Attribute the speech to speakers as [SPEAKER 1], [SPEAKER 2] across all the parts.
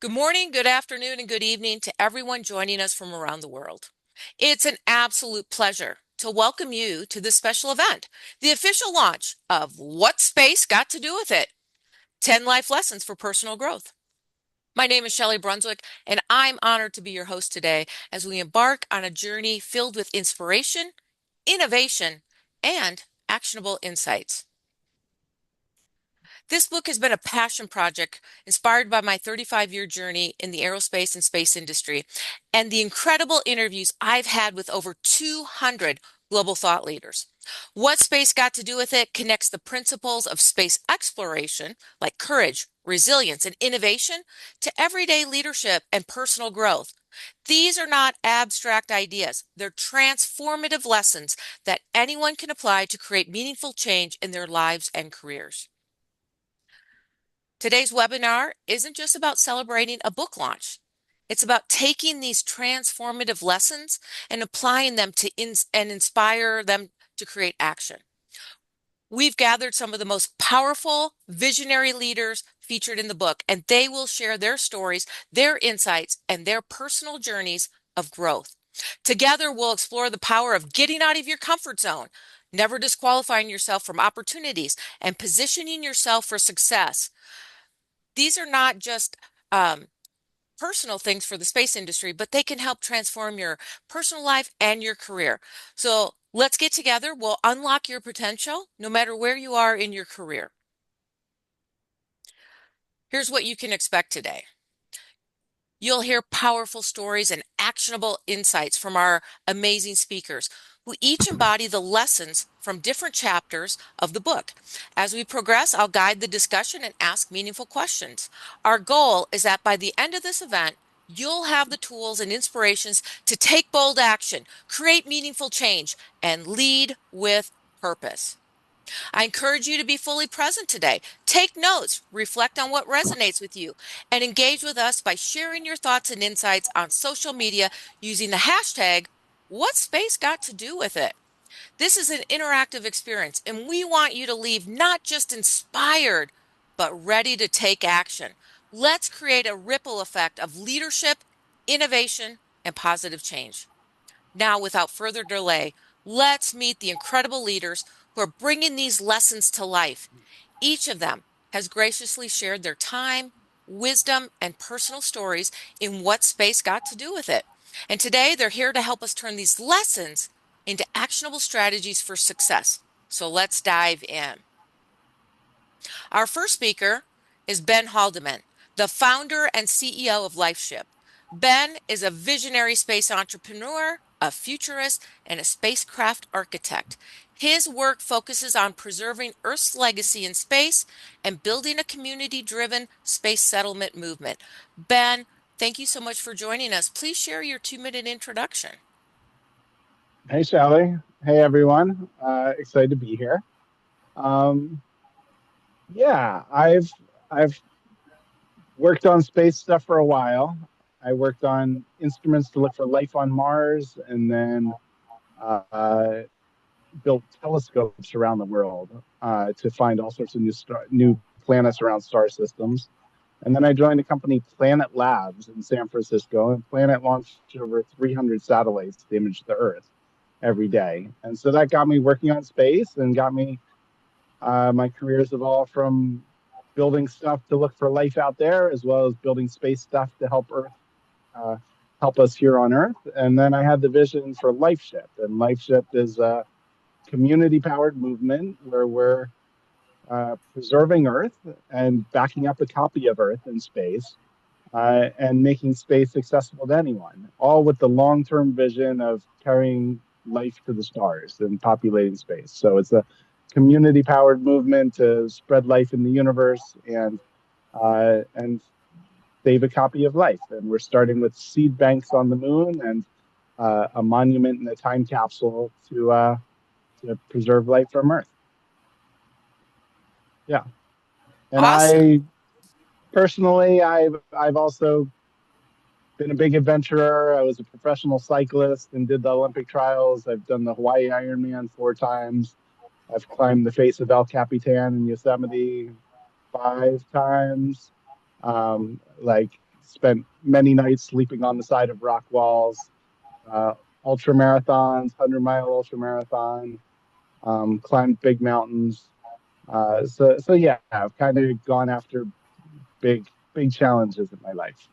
[SPEAKER 1] Good morning, good afternoon, and good evening to everyone joining us from around the world. It's an absolute pleasure to welcome you to this special event, the official launch of What Space Got to Do with It? 10 Life Lessons for Personal Growth. My name is Shelley Brunswick, and I'm honored to be your host today as we embark on a journey filled with inspiration, innovation, and actionable insights. This book has been a passion project inspired by my 35-year journey in the aerospace and space industry and the incredible interviews I've had with over 200 global thought leaders. What Space Got to Do with It connects the principles of space exploration, like courage, resilience, and innovation, to everyday leadership and personal growth. These are not abstract ideas. They're transformative lessons that anyone can apply to create meaningful change in their lives and careers. Today's webinar isn't just about celebrating a book launch. It's about taking these transformative lessons and applying them to inspire them to create action. We've gathered some of the most powerful visionary leaders featured in the book, and they will share their stories, their insights, and their personal journeys of growth. Together, we'll explore the power of getting out of your comfort zone, never disqualifying yourself from opportunities, and positioning yourself for success. These are not just um, personal things for the space industry, but they can help transform your personal life and your career. So let's get together. We'll unlock your potential no matter where you are in your career. Here's what you can expect today. You'll hear powerful stories and actionable insights from our amazing speakers who each embody the lessons from different chapters of the book. As we progress, I'll guide the discussion and ask meaningful questions. Our goal is that by the end of this event, you'll have the tools and inspirations to take bold action, create meaningful change, and lead with purpose. I encourage you to be fully present today. Take notes, reflect on what resonates with you, and engage with us by sharing your thoughts and insights on social media using the hashtag What Space Got to Do with It. This is an interactive experience, and we want you to leave not just inspired, but ready to take action. Let's create a ripple effect of leadership, innovation, and positive change. Now, without further delay, let's meet the incredible leaders who are bringing these lessons to life. Each of them has graciously shared their time, wisdom, and personal stories in What Space Got to Do with It. And today they're here to help us turn these lessons into actionable strategies for success. So let's dive in. Our first speaker is Ben Haldeman, the founder and CEO of LifeShip. Ben is a visionary space entrepreneur, a futurist, and a spacecraft architect. His work focuses on preserving Earth's legacy in space and building a community-driven space settlement movement. Ben, thank you so much for joining us. Please share your 2-minute introduction.
[SPEAKER 2] Hey, Shelley. Hey, everyone. Excited to be here. Um, yeah, I've worked on space stuff for a while. I worked on instruments to look for life on Mars, and then uh, built telescopes around the world to find all sorts of new planets around star systems. And then I joined a company, Planet Labs, in San Francisco, and Planet launched over 300 satellites to image the Earth every day. And so that got me working on space and got me my careers evolved from building stuff to look for life out there, as well as building space stuff to help Earth, uh, help us here on Earth. And then I had the vision for LifeShip, and LifeShip is a community-powered movement where we're preserving Earth and backing up a copy of Earth in space. And making space accessible to anyone, all with the long-term vision of carrying life to the stars and populating space. So it's a community-powered movement to spread life in the universe and save a copy of life. And we're starting with seed banks on the moon and a monument in a time capsule to preserve life from Earth. Yeah, and
[SPEAKER 1] Awesome.
[SPEAKER 2] I personally, I've also been a big adventurer. I was a professional cyclist and did the Olympic trials. I've done the Hawaii Ironman 4 times. I've climbed the face of El Capitan in Yosemite 5 times. Like spent many nights sleeping on the side of rock walls, uh, ultra marathons, 100-mile ultra marathon, climbed big mountains. So yeah, I've kind of gone after big challenges in my life.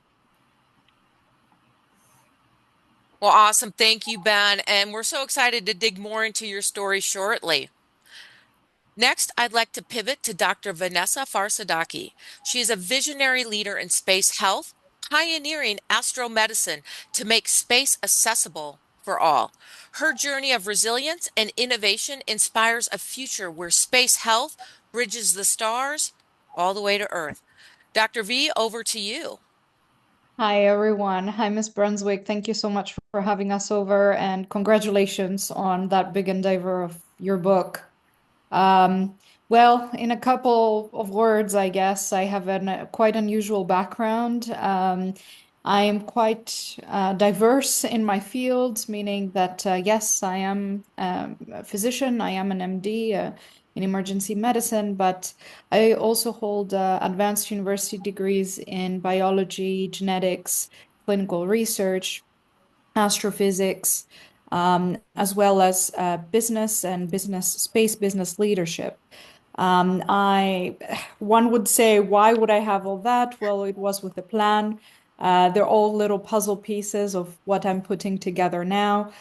[SPEAKER 1] Well, awesome. Thank you, Ben. And we're so excited to dig more into your story shortly. Next, I'd like to pivot to Dr. Vanessa Farsadaki. She is a visionary leader in space health, pioneering astromedicine to make space accessible for all. Her journey of resilience and innovation inspires a future where space health bridges the stars all the way to Earth. Dr. V, over to you.
[SPEAKER 3] Hi, everyone. Hi, Miss Brunswick. Thank you so much for having us over, and congratulations on that big endeavor of your book. Um, well, in a couple of words, I guess, I have a quite unusual background. I am quite diverse in my field, meaning that, yes, I am a physician, I am an MD in emergency medicine, but I also hold advanced university degrees in biology, genetics, clinical research, astrophysics, as well as business and space business leadership. I One would say, why would I have all that? Well, it was with a plan. They're all little puzzle pieces of what I'm putting together now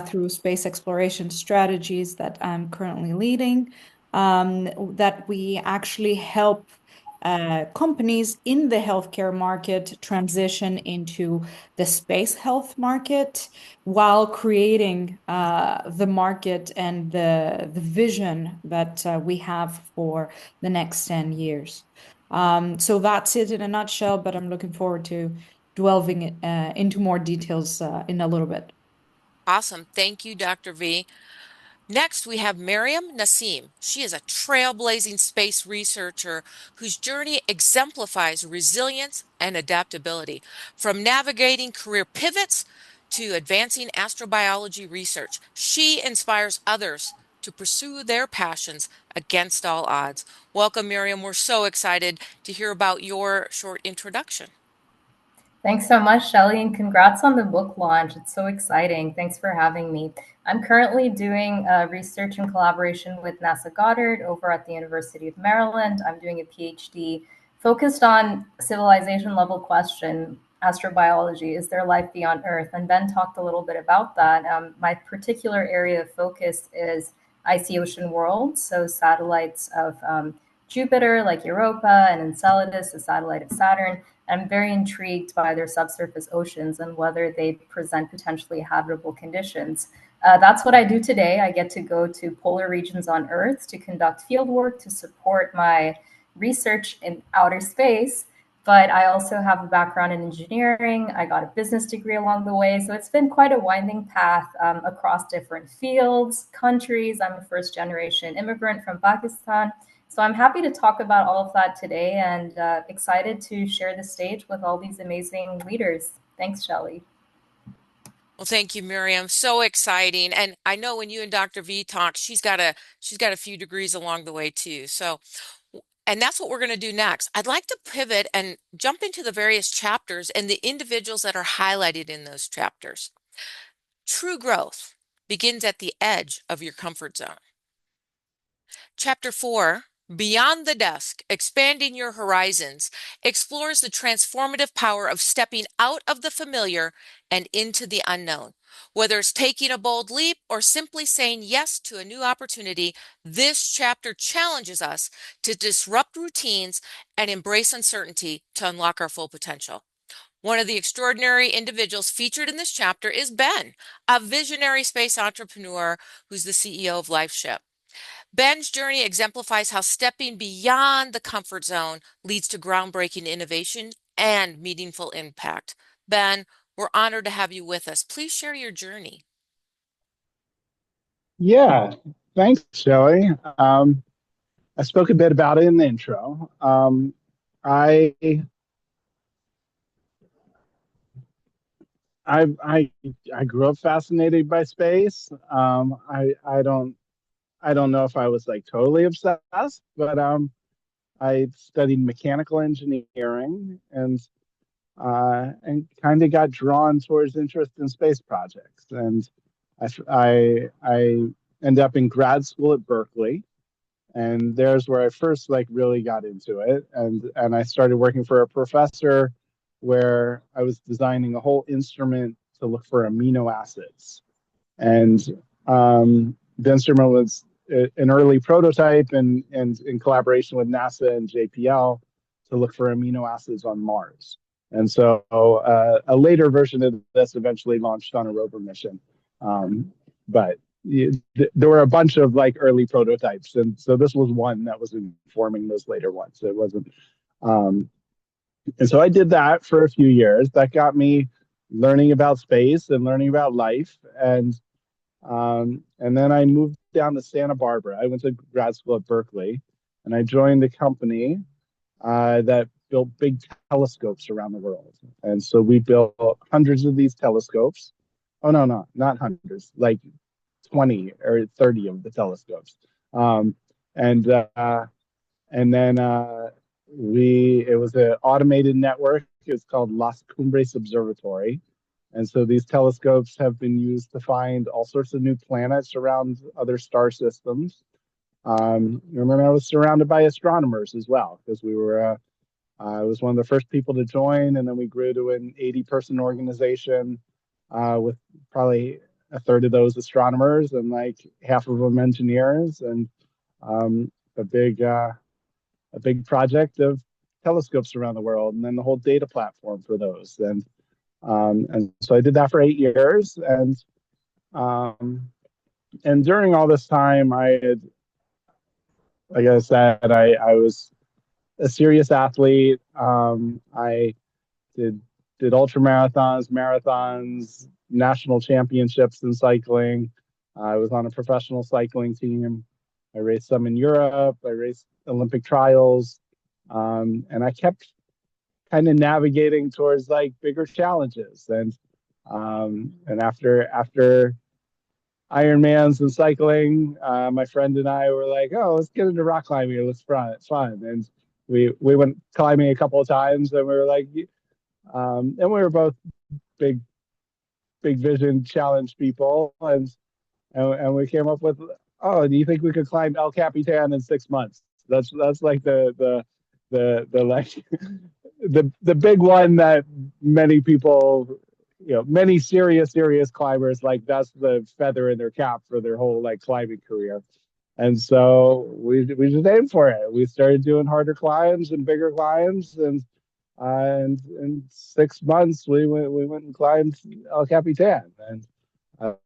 [SPEAKER 3] through space exploration strategies that I'm currently leading. That we actually help companies in the healthcare market transition into the space health market while creating the market and the vision that we have for the next 10 years. So that's it in a nutshell, but I'm looking forward to delving into more details in a little bit.
[SPEAKER 1] Awesome. Thank you, Dr. V. Next, we have Miriam Nassim. She is a trailblazing space researcher whose journey exemplifies resilience and adaptability, from navigating career pivots to advancing astrobiology research. She inspires others to pursue their passions against all odds. Welcome, Miriam. We're so excited to hear about your short introduction.
[SPEAKER 4] Thanks so much, Shelley, and congrats on the book launch. It's so exciting. Thanks for having me. I'm currently doing research in collaboration with NASA Goddard over at the University of Maryland. I'm doing a PhD focused on civilization level question, astrobiology. Is there life beyond Earth? And Ben talked a little bit about that. My particular area of focus is icy ocean worlds, so satellites of Jupiter, like Europa, and Enceladus, a satellite of Saturn. I'm very intrigued by their subsurface oceans and whether they present potentially habitable conditions. That's what I do today. I get to go to polar regions on Earth to conduct field work to support my research in outer space. But I also have a background in engineering. I got a business degree along the way. So it's been quite a winding path across different fields, countries. I'm a first generation immigrant from Pakistan. So I'm happy to talk about all of that today and excited to share the stage with all these amazing leaders. Thanks, Shelley.
[SPEAKER 1] Well, thank you, Miriam. So exciting. And I know when you and Dr. V talk, she's got a few degrees along the way too. So, and that's what we're going to do next. I'd like to pivot and jump into the various chapters and the individuals that are highlighted in those chapters. True growth begins at the edge of your comfort zone. Chapter 4, Beyond the Desk, Expanding Your Horizons, explores the transformative power of stepping out of the familiar and into the unknown. Whether it's taking a bold leap or simply saying yes to a new opportunity, this chapter challenges us to disrupt routines and embrace uncertainty to unlock our full potential. One of the extraordinary individuals featured in this chapter is Ben, a visionary space entrepreneur who's the CEO of LifeShip. Ben's journey exemplifies how stepping beyond the comfort zone leads to groundbreaking innovation and meaningful impact. Ben, we're honored to have you with us. Please share your journey.
[SPEAKER 2] Yeah, thanks, Shelley. I spoke a bit about it in the intro. I I I grew up fascinated by space. I don't know if I was like totally obsessed, but I studied mechanical engineering and and kind of got drawn towards interest in space projects. And I ended up in grad school at Berkeley, and there's where I first like really got into it. And I started working for a professor where I was designing a whole instrument to look for amino acids. And the instrument was an early prototype and in collaboration with NASA and JPL to look for amino acids on Mars. And so a later version of this eventually launched on a rover mission. But there were a bunch of like early prototypes. And so this was one that was informing those later ones. So it wasn't. Um, and so I did that for a few years. That got me learning about space and learning about life. And then I moved down to Santa Barbara. I went to grad school at Berkeley, and I joined a company that built big telescopes around the world. And so we built hundreds of these telescopes. Oh, no, no, not hundreds, like 20 or 30 of the telescopes. Um, and and then it was an automated network. It's called Las Cumbres Observatory. And so these telescopes have been used to find all sorts of new planets around other star systems. Remember, I was surrounded by astronomers as well because I was one of the first people to join, and then we grew to an 80-person organization with probably a third of those astronomers and like half of them engineers, and um, a big uh, a big project of telescopes around the world, and then the whole data platform for those. And so I did that for 8 years, um, and during all this time, I had, like I said, I was a serious athlete. I did did ultra marathons, marathons, national championships in cycling. I was on a professional cycling team. I raced some in Europe. I raced Olympic trials, and I kept kind of navigating towards like bigger challenges. And after Ironmans and cycling, my friend and I were like, "Oh, let's get into rock climbing. Let's fun. It's fun." And we went climbing a couple of times, and we were like, and we were both big big vision challenge people, and we came up with, oh, do you think we could climb El Capitan in 6 months? That's like the like the big one that many people, many serious climbers, like that's the feather in their cap for their whole like climbing career. And so we just aimed for it. We started doing harder climbs and bigger climbs, and in 6 months we went and climbed El Capitan, and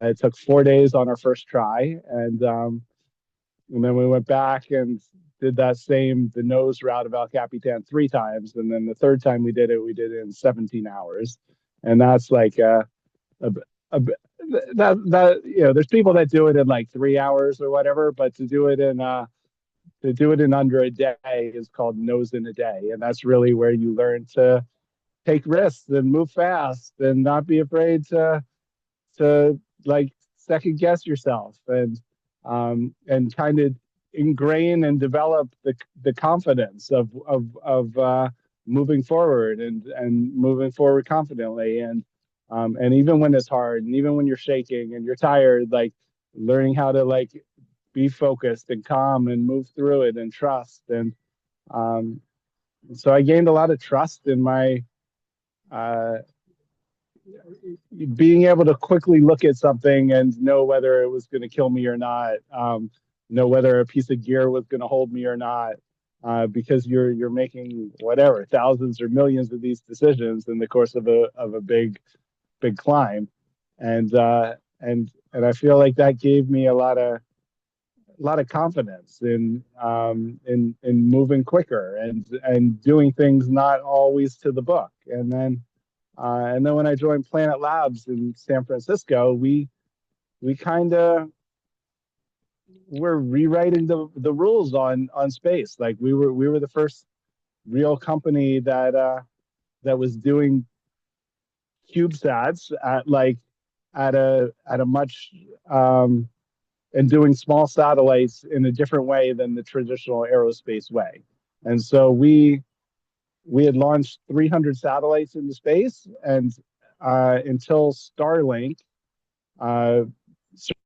[SPEAKER 2] it took 4 days on our first try, and then we went back and did the nose route of El Capitan 3 times, and then the third time we did it in 17 hours, and that's like a, a that there's people that do it in like 3 hours or whatever, but to do it in under a day is called nose in a day, and that's really where you learn to take risks and move fast and not be afraid to like second guess yourself, and kind of ingrain and develop the confidence of moving forward and moving forward confidently, and even when it's hard and even when you're shaking and you're tired, like learning how to like be focused and calm and move through it and trust. And um, so I gained a lot of trust in my uh, being able to quickly look at something and know whether it was going to kill me or not, know whether a piece of gear was going to hold me or not, because you're making whatever thousands or millions of these decisions in the course of a big climb, and I feel like that gave me a lot of confidence in moving quicker and doing things not always to the book. And then when I joined Planet Labs in San Francisco, we kind of were rewriting the rules on space. Like we were the first real company that was doing CubeSats at a much and doing small satellites in a different way than the traditional aerospace way. And so we had launched 300 satellites into space, and until Starlink uh,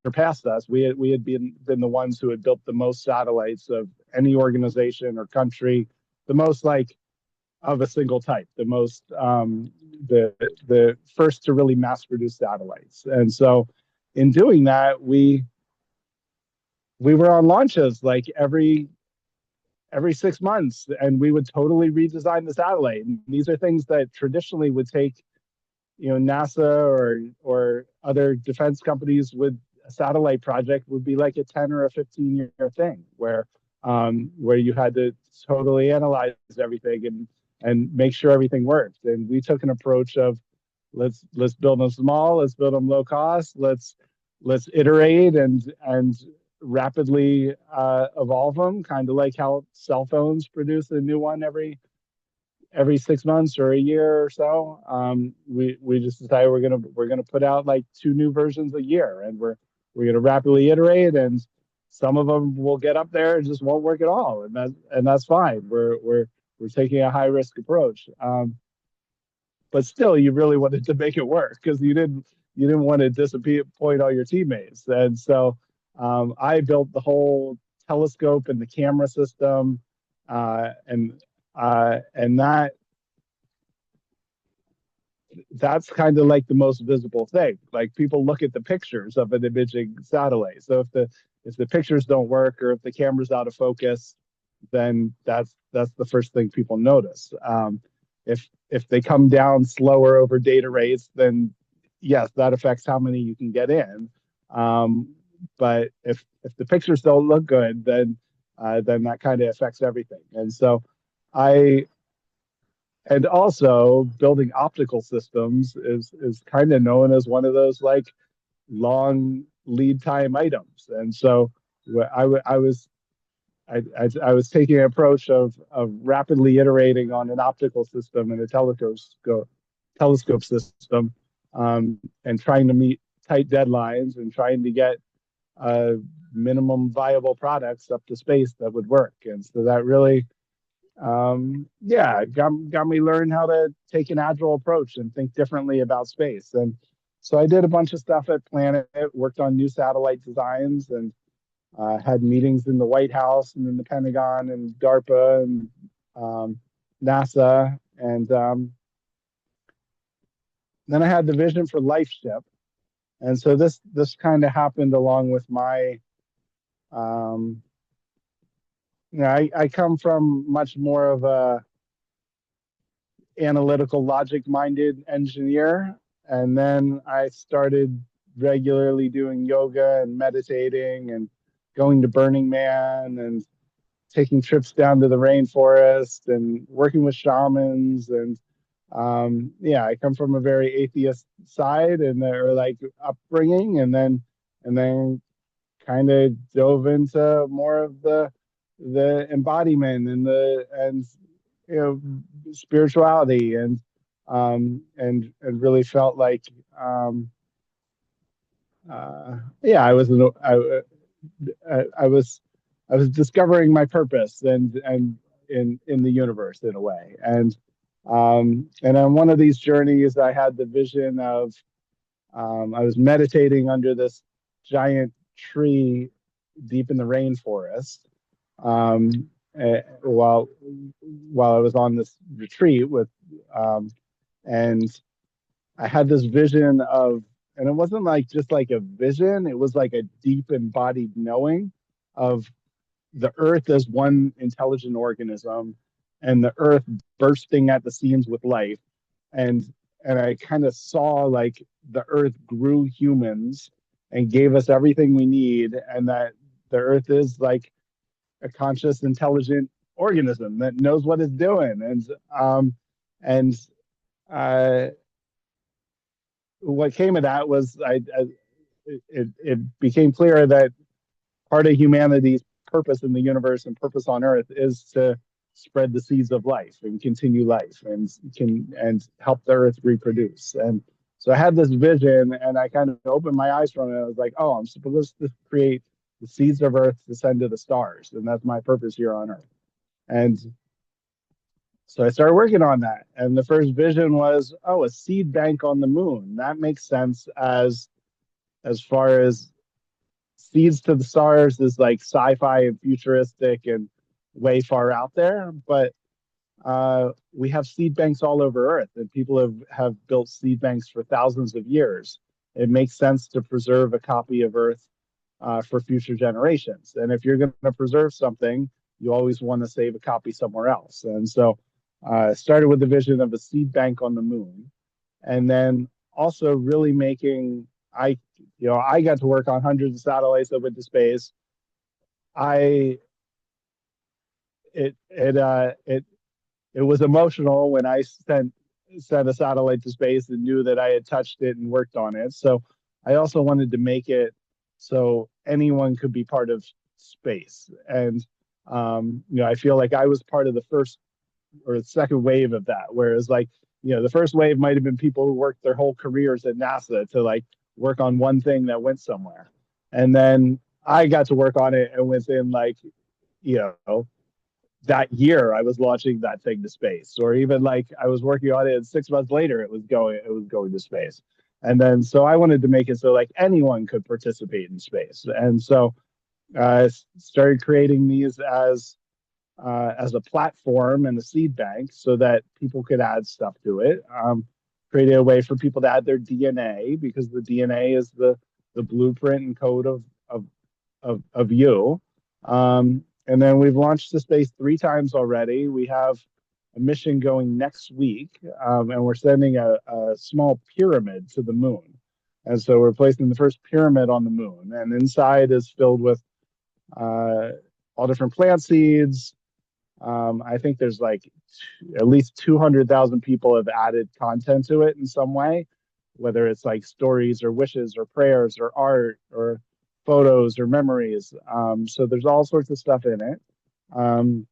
[SPEAKER 2] surpassed us, we had been the ones who had built the most satellites of any organization or country, the most like of a single type, the most the first to really mass produce satellites. And so, in doing that, we were on launches like every 6 months, and we would totally redesign the satellite. And these are things that traditionally would take, NASA or other defense companies with a satellite project would be like a 10 or a 15-year thing where you had to totally analyze everything and make sure everything worked. And we took an approach of let's build them small, let's build them low cost, let's iterate and rapidly evolve them, kind of like how cell phones produce a new one every 6 months or a year or so. We just decided we're gonna put out like 2 new versions a year, and we're gonna rapidly iterate, and some of them will get up there and just won't work at all, and that's fine. We're taking a high risk approach, but still, you really wanted to make it work because you didn't want to disappoint all your teammates, and so I built the whole telescope and the camera system, and that's kind of like the most visible thing. Like people look at the pictures of an imaging satellite. So if the pictures don't work or if the camera's out of focus, then that's the first thing people notice. If they come down slower over data rates, then yes, that affects how many you can get in. But if the pictures don't look good, then that kind of affects everything. And so I and also building optical systems is kind of known as one of those like long lead time items. And so I was I was taking an approach of rapidly iterating on an optical system and a telescope system, and trying to meet tight deadlines and trying to get minimum viable products up to space that would work. And so that really yeah, got me learn how to take an agile approach and think differently about space. And so I did a bunch of stuff at Planet, worked on new satellite designs, and had meetings in the White House and in the Pentagon and DARPA and NASA. And then I had the vision for LifeShip. And so this kind of happened along with my um, I come from much more of a analytical, logic minded engineer. And then I started regularly doing yoga and meditating and going to Burning Man and taking trips down to the rainforest and working with shamans. And yeah, I come from a very atheist side and or like upbringing, and then kind of dove into more of the embodiment and you know spirituality and really felt like yeah I was I was discovering my purpose and in the universe in a way. And on one of these journeys I had the vision of I was meditating under this giant tree deep in the rainforest, um, while I was on this retreat um, and I had this vision and it wasn't like just like a vision, it was like a deep embodied knowing of the earth as one intelligent organism and the earth bursting at the seams with life. And and I kind of saw like the earth grew humans and gave us everything we need, and that the earth is like a conscious, intelligent organism that knows what it's doing. And uh, what came of that was it became clear that part of humanity's purpose in the universe and purpose on Earth is to spread the seeds of life and continue life and help the Earth reproduce. And so I had this vision, and I kind of opened my eyes from it. I was like, oh, I'm supposed to create the seeds of Earth to send to the stars, and that's my purpose here on Earth. And So I started working on that. And the first vision was, oh, a seed bank on the moon. That makes sense as far as seeds to the stars is like sci-fi and futuristic and way far out there. But we have seed banks all over Earth, and people have built seed banks for thousands of years. It makes sense to preserve a copy of Earth for future generations. And if you're going to preserve something, you always want to save a copy somewhere else. And so, started with the vision of a seed bank on the moon, and then also really making I got to work on hundreds of satellites that went to space. I it it was emotional when I sent a satellite to space and knew that I had touched it and worked on it. So I also wanted to make it so anyone could be part of space. And I feel like I was part of the first or the second wave of that. Whereas like, the first wave might have been people who worked their whole careers at NASA to like work on one thing that went somewhere. And then I got to work on it, and within like, you know, that year I was launching that thing to space, or even like I was working on it and 6 months later it was going to space. And then so I wanted to make it so like anyone could participate in space. And so I started creating these as a platform and a seed bank so that people could add stuff to it. Created a way for people to add their DNA, because the DNA is the blueprint and code of you. And then we've launched the space 3 times already. We have a mission going next week, and we're sending a small pyramid to the moon. And so we're placing the first pyramid on the moon, and inside is filled with uh, all different plant seeds. I think there's like at least 200,000 people have added content to it in some way, whether it's like stories or wishes or prayers or art or photos or memories. So there's all sorts of stuff in it. Um,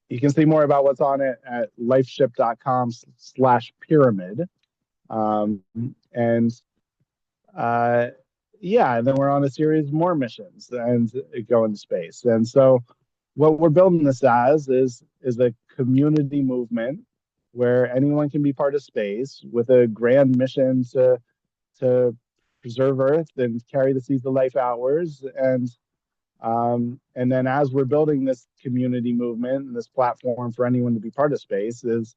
[SPEAKER 2] you can see more about what's on it at lifeship.com/pyramid. Um, and uh, yeah, and then we're on a series of more missions and go into space. And so what we're building this as is a community movement where anyone can be part of space with a grand mission to preserve Earth and carry the seeds of life outwards. And then as we're building this community movement and this platform for anyone to be part of space, it's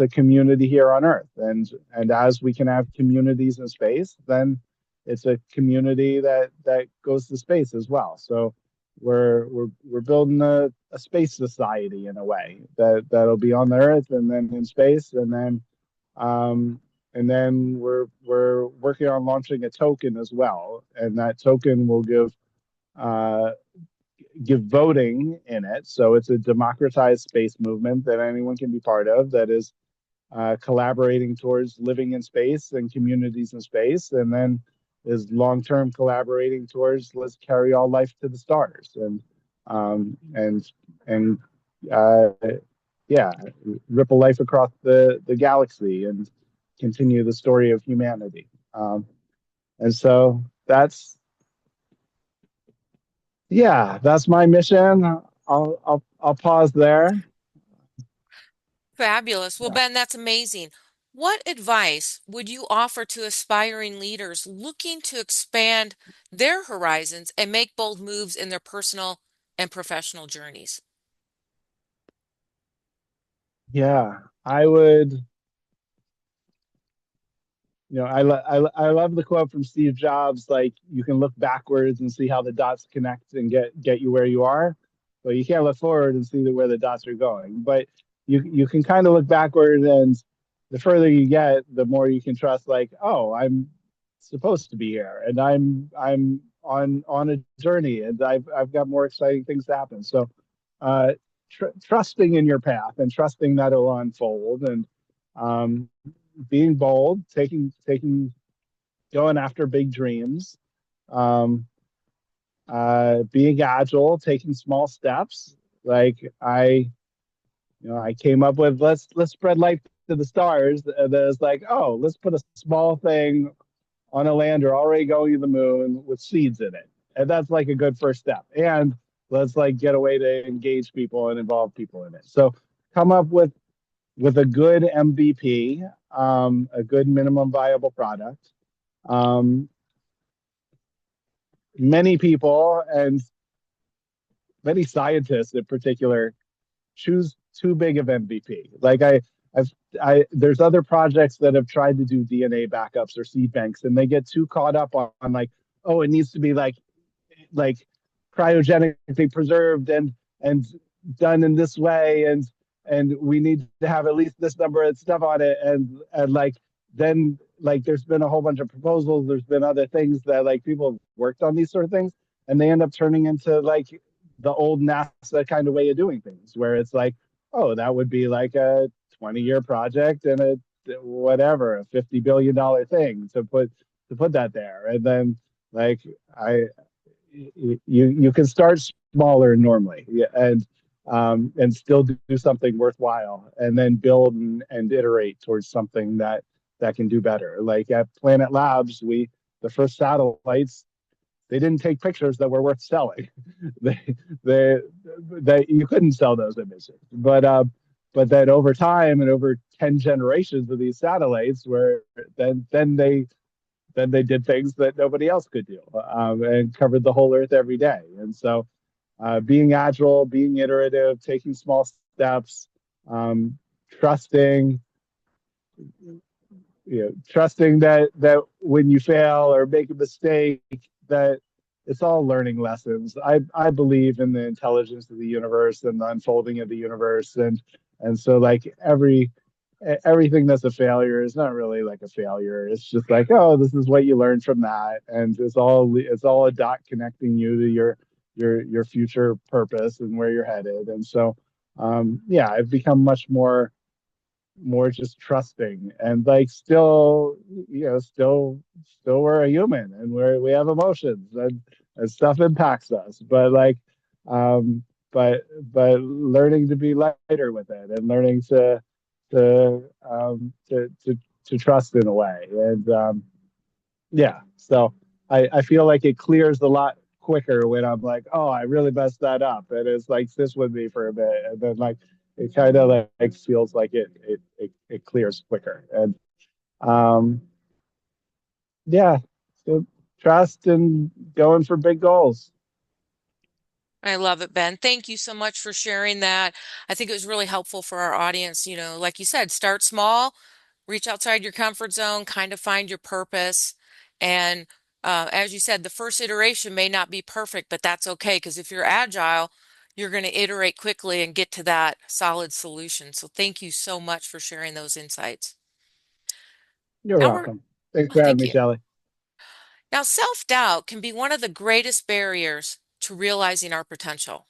[SPEAKER 2] a community here on Earth. And as we can have communities in space, then it's a community that goes to space as well. So we're building a space society in a way that'll be on the Earth and then in space, um, and then we're working on launching a token as well, and that token will uh, give voting in it. So it's a democratized space movement that anyone can be part of, that is collaborating towards living in space and communities in space, and then is long-term collaborating towards let's carry all life to the stars um, and and uh, yeah, ripple life across the galaxy and continue the story of humanity. And so that's my mission. I'll pause there.
[SPEAKER 1] Fabulous. Well,
[SPEAKER 2] Yeah.
[SPEAKER 1] Ben, that's amazing. What advice would you offer to aspiring leaders looking to expand their horizons and make bold moves in their personal and professional journeys?
[SPEAKER 2] Yeah, I would. I love the quote from Steve Jobs, like you can look backwards and see how the dots connect and get you where you are, but you can't look forward and see where the dots are going. But you can kind of look backward, and the further you get, the more you can trust. Like, oh, I'm supposed to be here, and I'm on a journey, and I've got more exciting things to happen. So, uh, trusting in your path and trusting that it'll unfold, and um, being bold, going after big dreams, um, being agile, taking small steps. Like I came up with let's spread light to the stars. And then it's like, oh, let's put a small thing on a lander already going to the moon with seeds in it, and that's like a good first step. And let's like get a way to engage people and involve people in it. So come up with a good MVP, a good minimum viable product. Um, Many people and many scientists in particular choose too big of MVP. I've, there's other projects that have tried to do DNA backups or seed banks, and they get too caught up on like, oh, it needs to be like cryogenically preserved and done in this way, and we need to have at least this number of stuff on it, and like then like there's been a whole bunch of proposals, there's been other things that like people have worked on these sort of things, and they end up turning into like the old NASA kind of way of doing things, where it's like, oh, that would be like a 20-year project and a whatever, a $50 billion thing to put that there. And then like I you can start smaller normally, yeah, and still do something worthwhile, and then build and iterate towards something that can do better. Like at Planet Labs, we the first satellites, they didn't take pictures that were worth selling. they, they, you couldn't sell those images. But then over time and over 10 generations of these satellites, where then they did things that nobody else could do, and covered the whole Earth every day. And so, being agile, being iterative, taking small steps, trusting, trusting that when you fail or make a mistake, that it's all learning lessons. I believe in the intelligence of the universe and the unfolding of the universe, and so like everything that's a failure is not really like a failure. It's just like, oh, this is what you learned from that, and it's all a dot connecting you to your future purpose and where you're headed. And so, yeah, I've become much more just trusting, and like still, still we're a human, and we have emotions, and stuff impacts us, but like um but learning to be lighter with it, and learning to trust in a way. And yeah, so I feel like it clears a lot quicker when I'm like, oh, I really messed that up, and it's like sits with me for a bit, and then like it kind of like feels like it clears quicker. And um yeah, so trust and going for big goals.
[SPEAKER 1] I love it, Ben. Thank you so much for sharing that. I think it was really helpful for our audience. Like you said, start small, reach outside your comfort zone, kind of find your purpose. And as you said, the first iteration may not be perfect, but that's okay, because if you're agile, you're going to iterate quickly and get to that solid solution. So thank you so much for sharing those insights.
[SPEAKER 2] You're
[SPEAKER 1] Now we're,
[SPEAKER 2] welcome. Thanks
[SPEAKER 1] oh,
[SPEAKER 2] for having
[SPEAKER 1] thank
[SPEAKER 2] me,
[SPEAKER 1] you.
[SPEAKER 2] Shelly.
[SPEAKER 1] Now, self-doubt can be one of the greatest barriers to realizing our potential.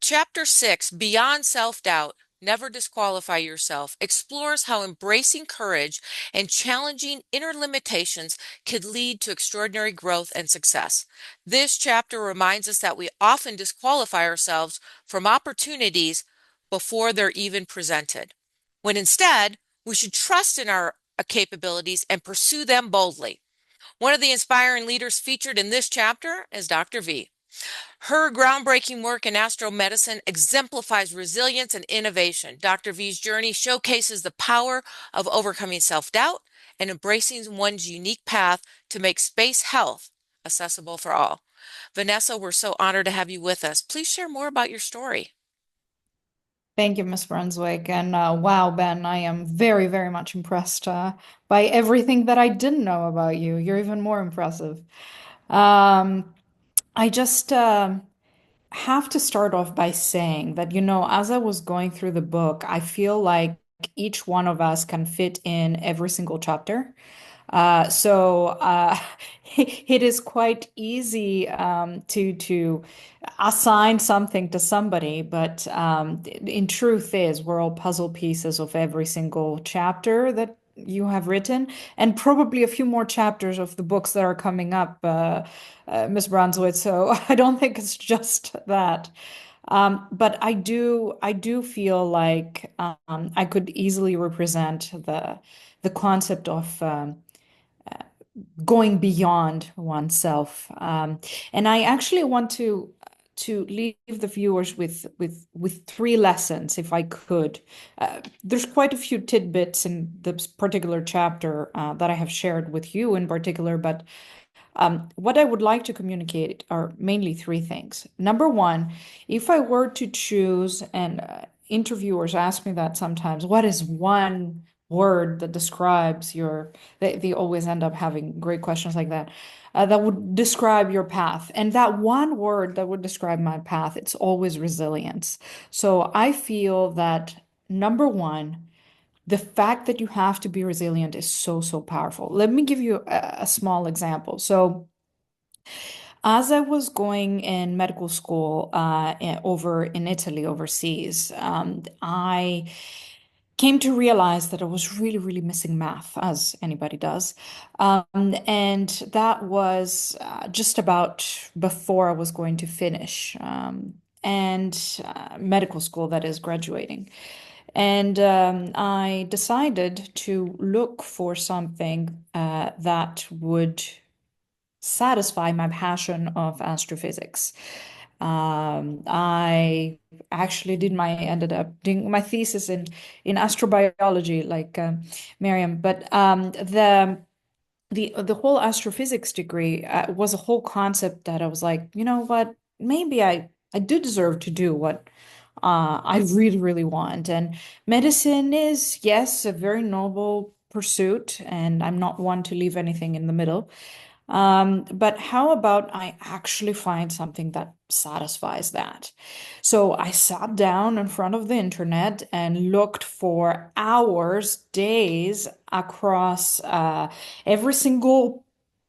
[SPEAKER 1] Chapter 6, Beyond Self-Doubt, Never Disqualify Yourself, explores how embracing courage and challenging inner limitations could lead to extraordinary growth and success. This chapter reminds us that we often disqualify ourselves from opportunities before they're even presented, when instead we should trust in our capabilities and pursue them boldly. One of the inspiring leaders featured in this chapter is Dr. V. Her groundbreaking work in astromedicine exemplifies resilience and innovation. Dr. V's journey showcases the power of overcoming self-doubt and embracing one's unique path to make space health accessible for all. Vanessa, we're so honored to have you with us. Please share more about your story.
[SPEAKER 3] Thank you, Miss Brunswick. And wow, Ben, I am very, very much impressed by everything that I didn't know about you. You're even more impressive. Um, I just have to start off by saying that, as I was going through the book, I feel like each one of us can fit in every single chapter. So it is quite easy to assign something to somebody, but in truth is we're all puzzle pieces of every single chapter that you have written, and probably a few more chapters of the books that are coming up, Miss Brunswick. So I don't think it's just that. But I do feel like I could easily represent the concept of going beyond oneself. And I actually want to leave the viewers with three lessons, if I could. There's quite a few tidbits in this particular chapter that I have shared with you in particular, but what I would like to communicate are mainly three things. Number one, if I were to choose, and interviewers ask me that sometimes, what is one word that describes they always end up having great questions like that, that would describe your path. And that one word that would describe my path, it's always resilience. So I feel that number one, the fact that you have to be resilient is so, so powerful. Let me give you a small example. So, as I was going in medical school over in Italy, overseas, I came to realize that I was really, really missing math, as anybody does. And that was just about before I was going to finish. And medical school, that is, graduating. And I decided to look for something that would satisfy my passion of astrophysics. I actually ended up doing my thesis in astrobiology, like Miriam, but the whole astrophysics degree was a whole concept that I was like, you know what, maybe I do deserve to do what I really, really want. And medicine is, yes, a very noble pursuit, and I'm not one to leave anything in the middle. But how about I actually find something that satisfies that? So I sat down in front of the internet and looked for hours, days across every single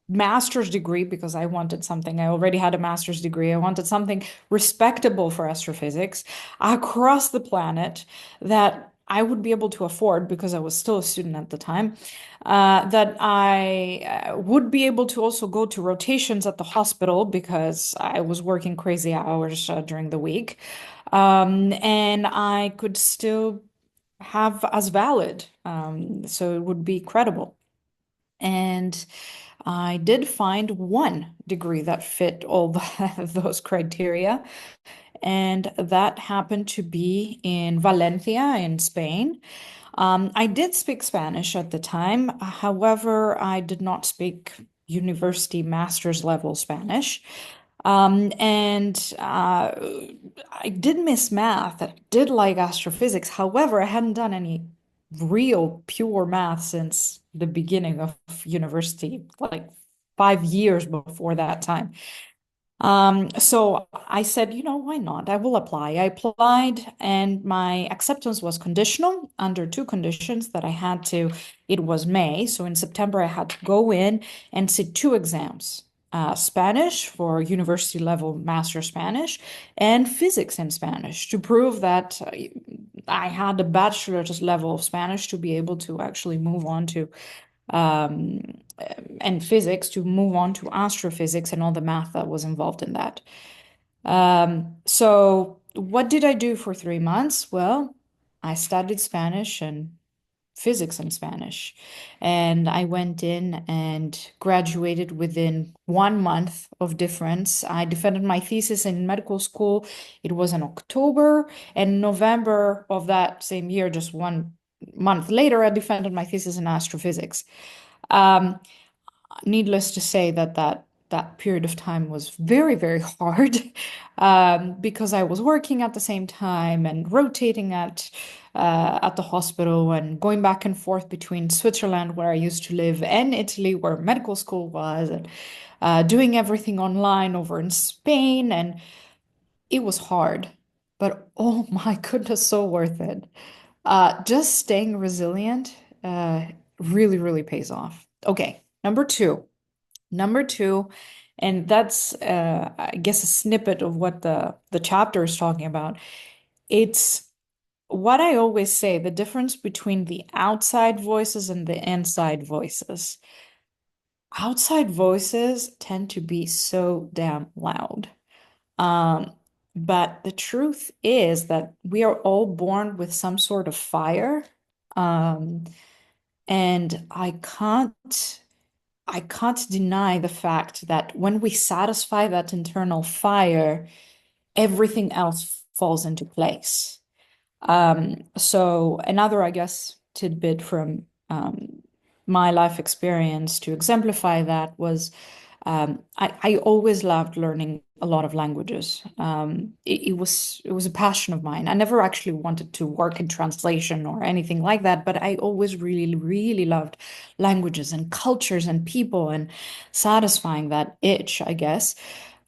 [SPEAKER 3] master's degree, because I wanted something. I already had a master's degree. I wanted something respectable for astrophysics across the planet that I would be able to afford because I was still a student at the time, that I would be able to also go to rotations at the hospital because I was working crazy hours during the week. And I could still have as valid, so it would be credible. And I did find one degree that fit all those criteria, and that happened to be in Valencia, in Spain. I did speak Spanish at the time. However, I did not speak university master's level Spanish. And I did miss math. I did like astrophysics. However, I hadn't done any real pure math since the beginning of university, like 5 years before that time. So I said, why not? I will apply. I applied, and my acceptance was conditional under two conditions that I had to. It was May, so in September I had to go in and sit two exams. Spanish for university level master Spanish and physics in Spanish to prove that I had a bachelor's level of Spanish to be able to actually move on to um, and physics to move on to astrophysics and all the math that was involved in that. So what did I do for 3 months? Well, I studied Spanish and physics and Spanish. And I went in and graduated within 1 month of difference. I defended my thesis in medical school. It was in October, and November of that same year, just 1 month later, I defended my thesis in astrophysics. Um, Needless to say that period of time was very, very hard, because I was working at the same time and rotating at the hospital and going back and forth between Switzerland, where I used to live, and Italy, where medical school was, and doing everything online over in Spain. And it was hard, but oh my goodness, so worth it. Just staying resilient really, really pays off. Okay, number two. Number two, and that's I guess a snippet of what the chapter is talking about. It's what I always say, the difference between the outside voices and the inside voices. Outside voices tend to be so damn loud. Um, but the truth is that we are all born with some sort of fire. Um, and I can't deny the fact that when we satisfy that internal fire, everything else falls into place. So another, I guess, tidbit from my life experience to exemplify that was I always loved learning a lot of languages. It was a passion of mine. I never actually wanted to work in translation or anything like that, but I always really, really loved languages and cultures and people, and satisfying that itch, I guess,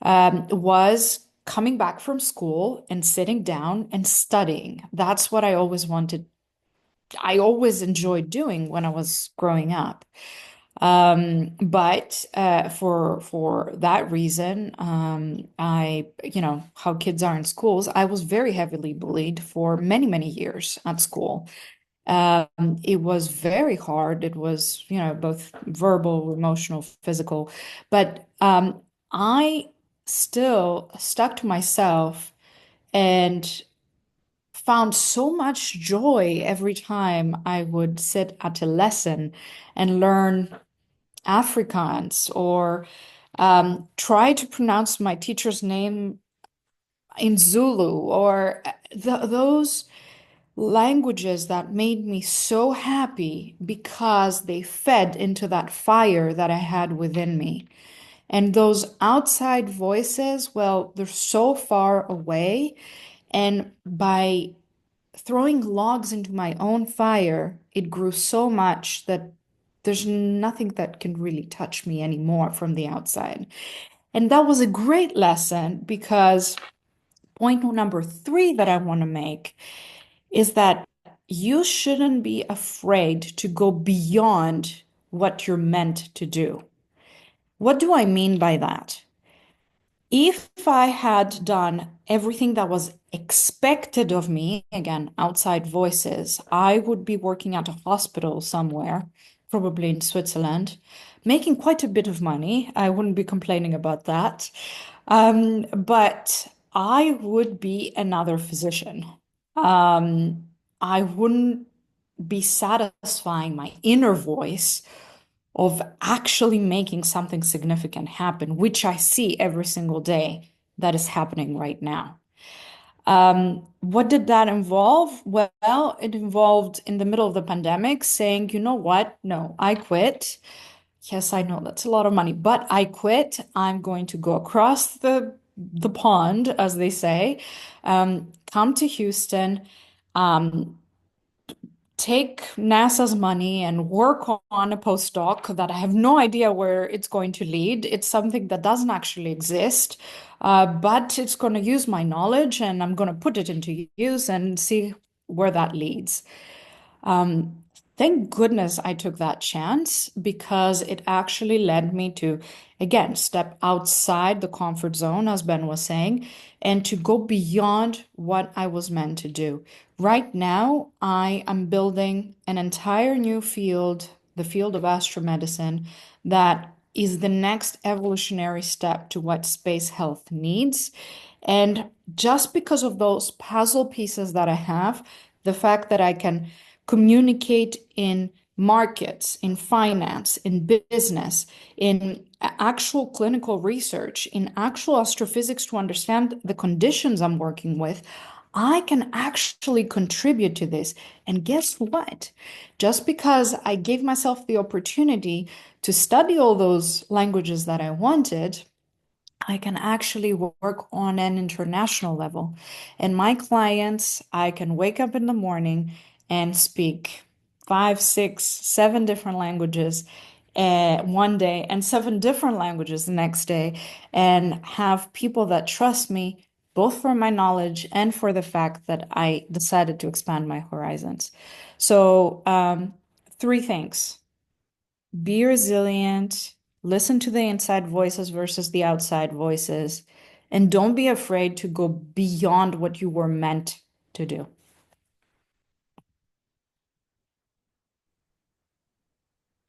[SPEAKER 3] was coming back from school and sitting down and studying. That's what I always wanted. I always enjoyed doing when I was growing up. But for that reason, how kids are in schools, I was very heavily bullied for many, many years at school. It was very hard. It was, both verbal, emotional, physical. But I still stuck to myself and found so much joy every time I would sit at a lesson and learn Afrikaans, or try to pronounce my teacher's name in Zulu, or those languages that made me so happy because they fed into that fire that I had within me. And those outside voices, well, they're so far away. And by throwing logs into my own fire, it grew so much that there's nothing that can really touch me anymore from the outside. And that was a great lesson, because point number three that I want to make is that you shouldn't be afraid to go beyond what you're meant to do. What do I mean by that? If I had done everything that was expected of me, again, outside voices, I would be working at a hospital somewhere, probably in Switzerland, making quite a bit of money. I wouldn't be complaining about that. But I would be another physician. I wouldn't be satisfying my inner voice of actually making something significant happen, which I see every single day that is happening right now. What did that involve? Well, it involved in the middle of the pandemic saying, you know what? No, I quit. Yes, I know that's a lot of money, but I quit. I'm going to go across the pond, as they say, come to Houston, um, take NASA's money and work on a postdoc that I have no idea where it's going to lead. It's something that doesn't actually exist, but it's going to use my knowledge, and I'm going to put it into use and see where that leads. Um, thank goodness I took that chance, because it actually led me to, again, step outside the comfort zone, as Ben was saying, and to go beyond what I was meant to do. Right now, I am building an entire new field, the field of astromedicine, that is the next evolutionary step to what space health needs. And just because of those puzzle pieces that I have, the fact that I can communicate in markets, in finance, in business, in actual clinical research, in actual astrophysics to understand the conditions I'm working with, I can actually contribute to this. And guess what? Just because I gave myself the opportunity to study all those languages that I wanted, I can actually work on an international level. And my clients, I can wake up in the morning and speak five, six, seven different languages one day, and seven different languages the next day, and have people that trust me, both for my knowledge and for the fact that I decided to expand my horizons. So, three things: be resilient, listen to the inside voices versus the outside voices, and don't be afraid to go beyond what you were meant to do.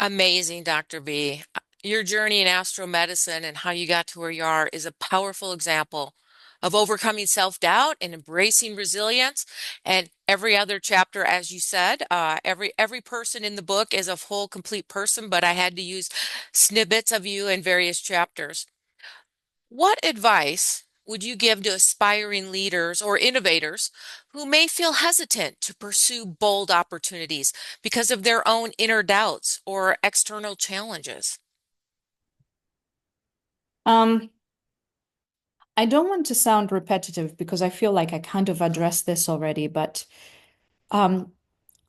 [SPEAKER 1] Amazing, Dr. B. Your journey in astromedicine and how you got to where you are is a powerful example of overcoming self-doubt and embracing resilience. And every other chapter, as you said, every person in the book is a full, complete person, but I had to use snippets of you in various chapters. What advice would you give to aspiring leaders or innovators who may feel hesitant to pursue bold opportunities because of their own inner doubts or external challenges?
[SPEAKER 3] Um, I don't want to sound repetitive because I feel like I kind of addressed this already, but um,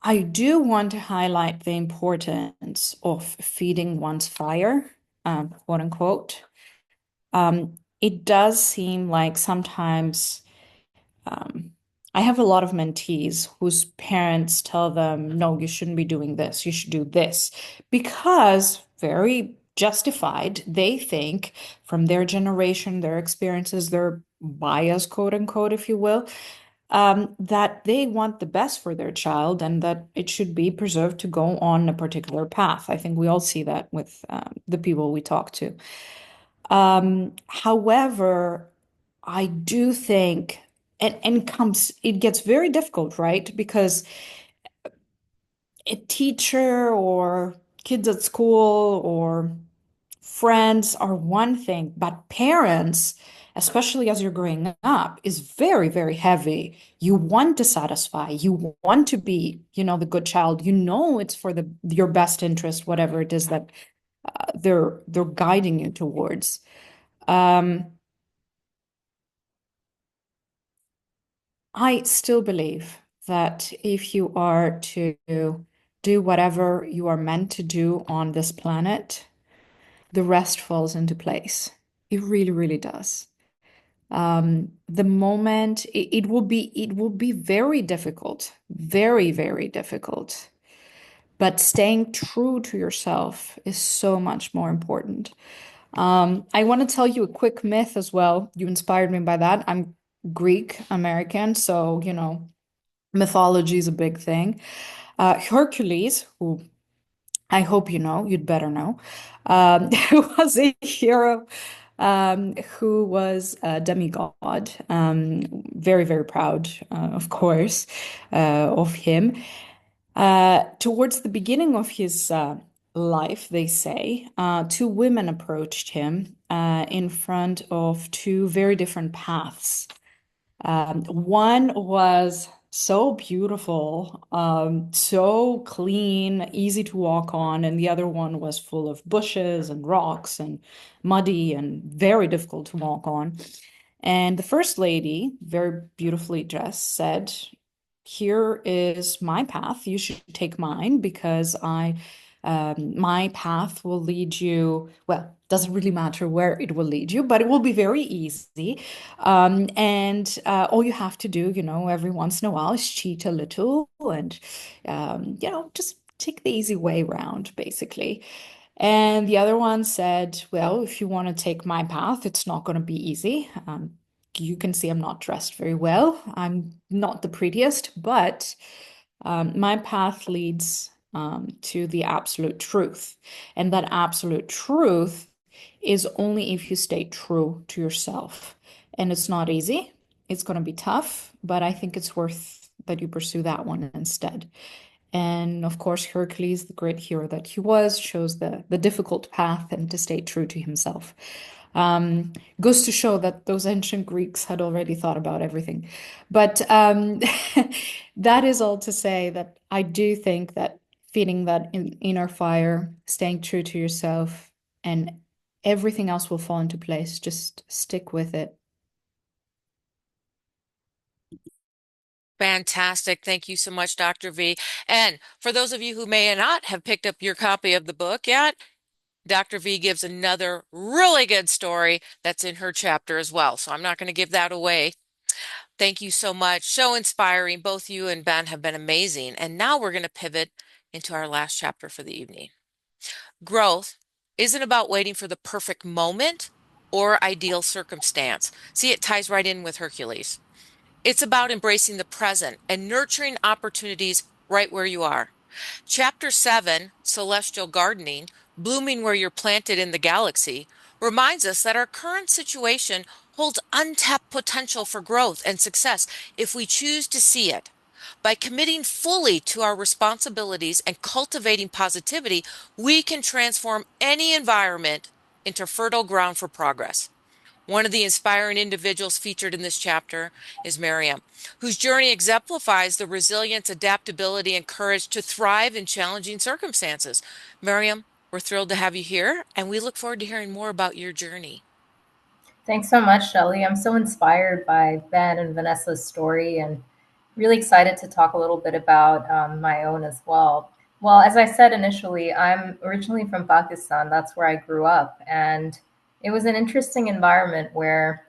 [SPEAKER 3] I do want to highlight the importance of feeding one's fire, quote unquote. It does seem like sometimes um, I have a lot of mentees whose parents tell them, no, you shouldn't be doing this, you should do this, because very justified, they think from their generation, their experiences, their bias, quote unquote, if you will, that they want the best for their child and that it should be preserved to go on a particular path. I think we all see that with the people we talk to. However, I do think, and comes, it gets very difficult, right? Because a teacher or kids at school or friends are one thing, but parents, especially as you're growing up, is very, very heavy. You want to satisfy, you want to be, the good child. You know it's for your best interest, whatever it is that they're guiding you towards. Um, I still believe that if you are to do whatever you are meant to do on this planet, the rest falls into place. It really, really does. The moment it will be very difficult, very, very difficult. But staying true to yourself is so much more important. I want to tell you a quick myth as well. You inspired me by that. I'm Greek American, so mythology is a big thing. Hercules, who I hope you know, you'd better know, who was a hero, who was a demigod. Very, very proud, of course, of him. Towards the beginning of his life, they say, two women approached him in front of two very different paths. One was so beautiful, so clean, easy to walk on, and the other one was full of bushes and rocks and muddy and very difficult to walk on. And the first lady, very beautifully dressed, said, here is my path. You should take mine because my path will lead you. Well, doesn't really matter where it will lead you, but it will be very easy. And all you have to do, every once in a while is cheat a little and, just take the easy way around, basically. And the other one said, well, if you want to take my path, it's not going to be easy. You can see I'm not dressed very well. I'm not the prettiest, but my path leads to the absolute truth. And that absolute truth is only if you stay true to yourself. And it's not easy. It's going to be tough, but I think it's worth that you pursue that one instead. And of course, Hercules, the great hero that he was, chose the difficult path and to stay true to himself. Goes to show that those ancient Greeks had already thought about everything. But that is all to say that I do think that feeding that inner fire, staying true to yourself, and everything else will fall into place. Just stick with it.
[SPEAKER 1] Fantastic. Thank you so much, Dr. V. And for those of you who may not have picked up your copy of the book yet, Dr. V gives another really good story that's in her chapter as well. So I'm not going to give that away. Thank you so much. So inspiring. Both you and Ben have been amazing. And now we're going to pivot into our last chapter for the evening. Growth isn't about waiting for the perfect moment or ideal circumstance. See, it ties right in with Hercules. It's about embracing the present and nurturing opportunities right where you are. Chapter 7, Celestial Gardening, Blooming Where You're Planted in the Galaxy, reminds us that our current situation holds untapped potential for growth and success if we choose to see it. By committing fully to our responsibilities and cultivating positivity, we can transform any environment into fertile ground for progress. One of the inspiring individuals featured in this chapter is Miriam, whose journey exemplifies the resilience, adaptability, and courage to thrive in challenging circumstances. Miriam, we're thrilled to have you here, and we look forward to hearing more about your journey.
[SPEAKER 4] Thanks so much, Shelley. I'm so inspired by Ben and Vanessa's story and really excited to talk a little bit about my own as well. Well, as I said initially, I'm originally from Pakistan. That's where I grew up. And it was an interesting environment where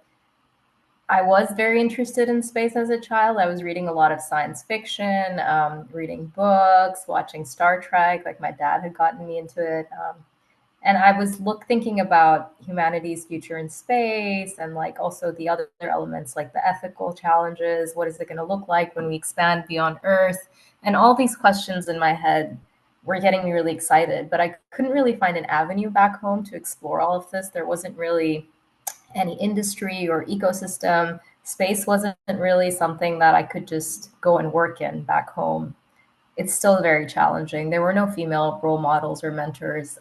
[SPEAKER 4] I was very interested in space as a child. I was reading a lot of science fiction, reading books, watching Star Trek. Like my dad had gotten me into it. And I was thinking about humanity's future in space and like also the other elements like the ethical challenges. What is it going to look like when we expand beyond Earth? And all these questions in my head were getting me really excited. But I couldn't really find an avenue back home to explore all of this. There wasn't really any industry or ecosystem. Space wasn't really something that I could just go and work in back home. It's still very challenging. There were no female role models or mentors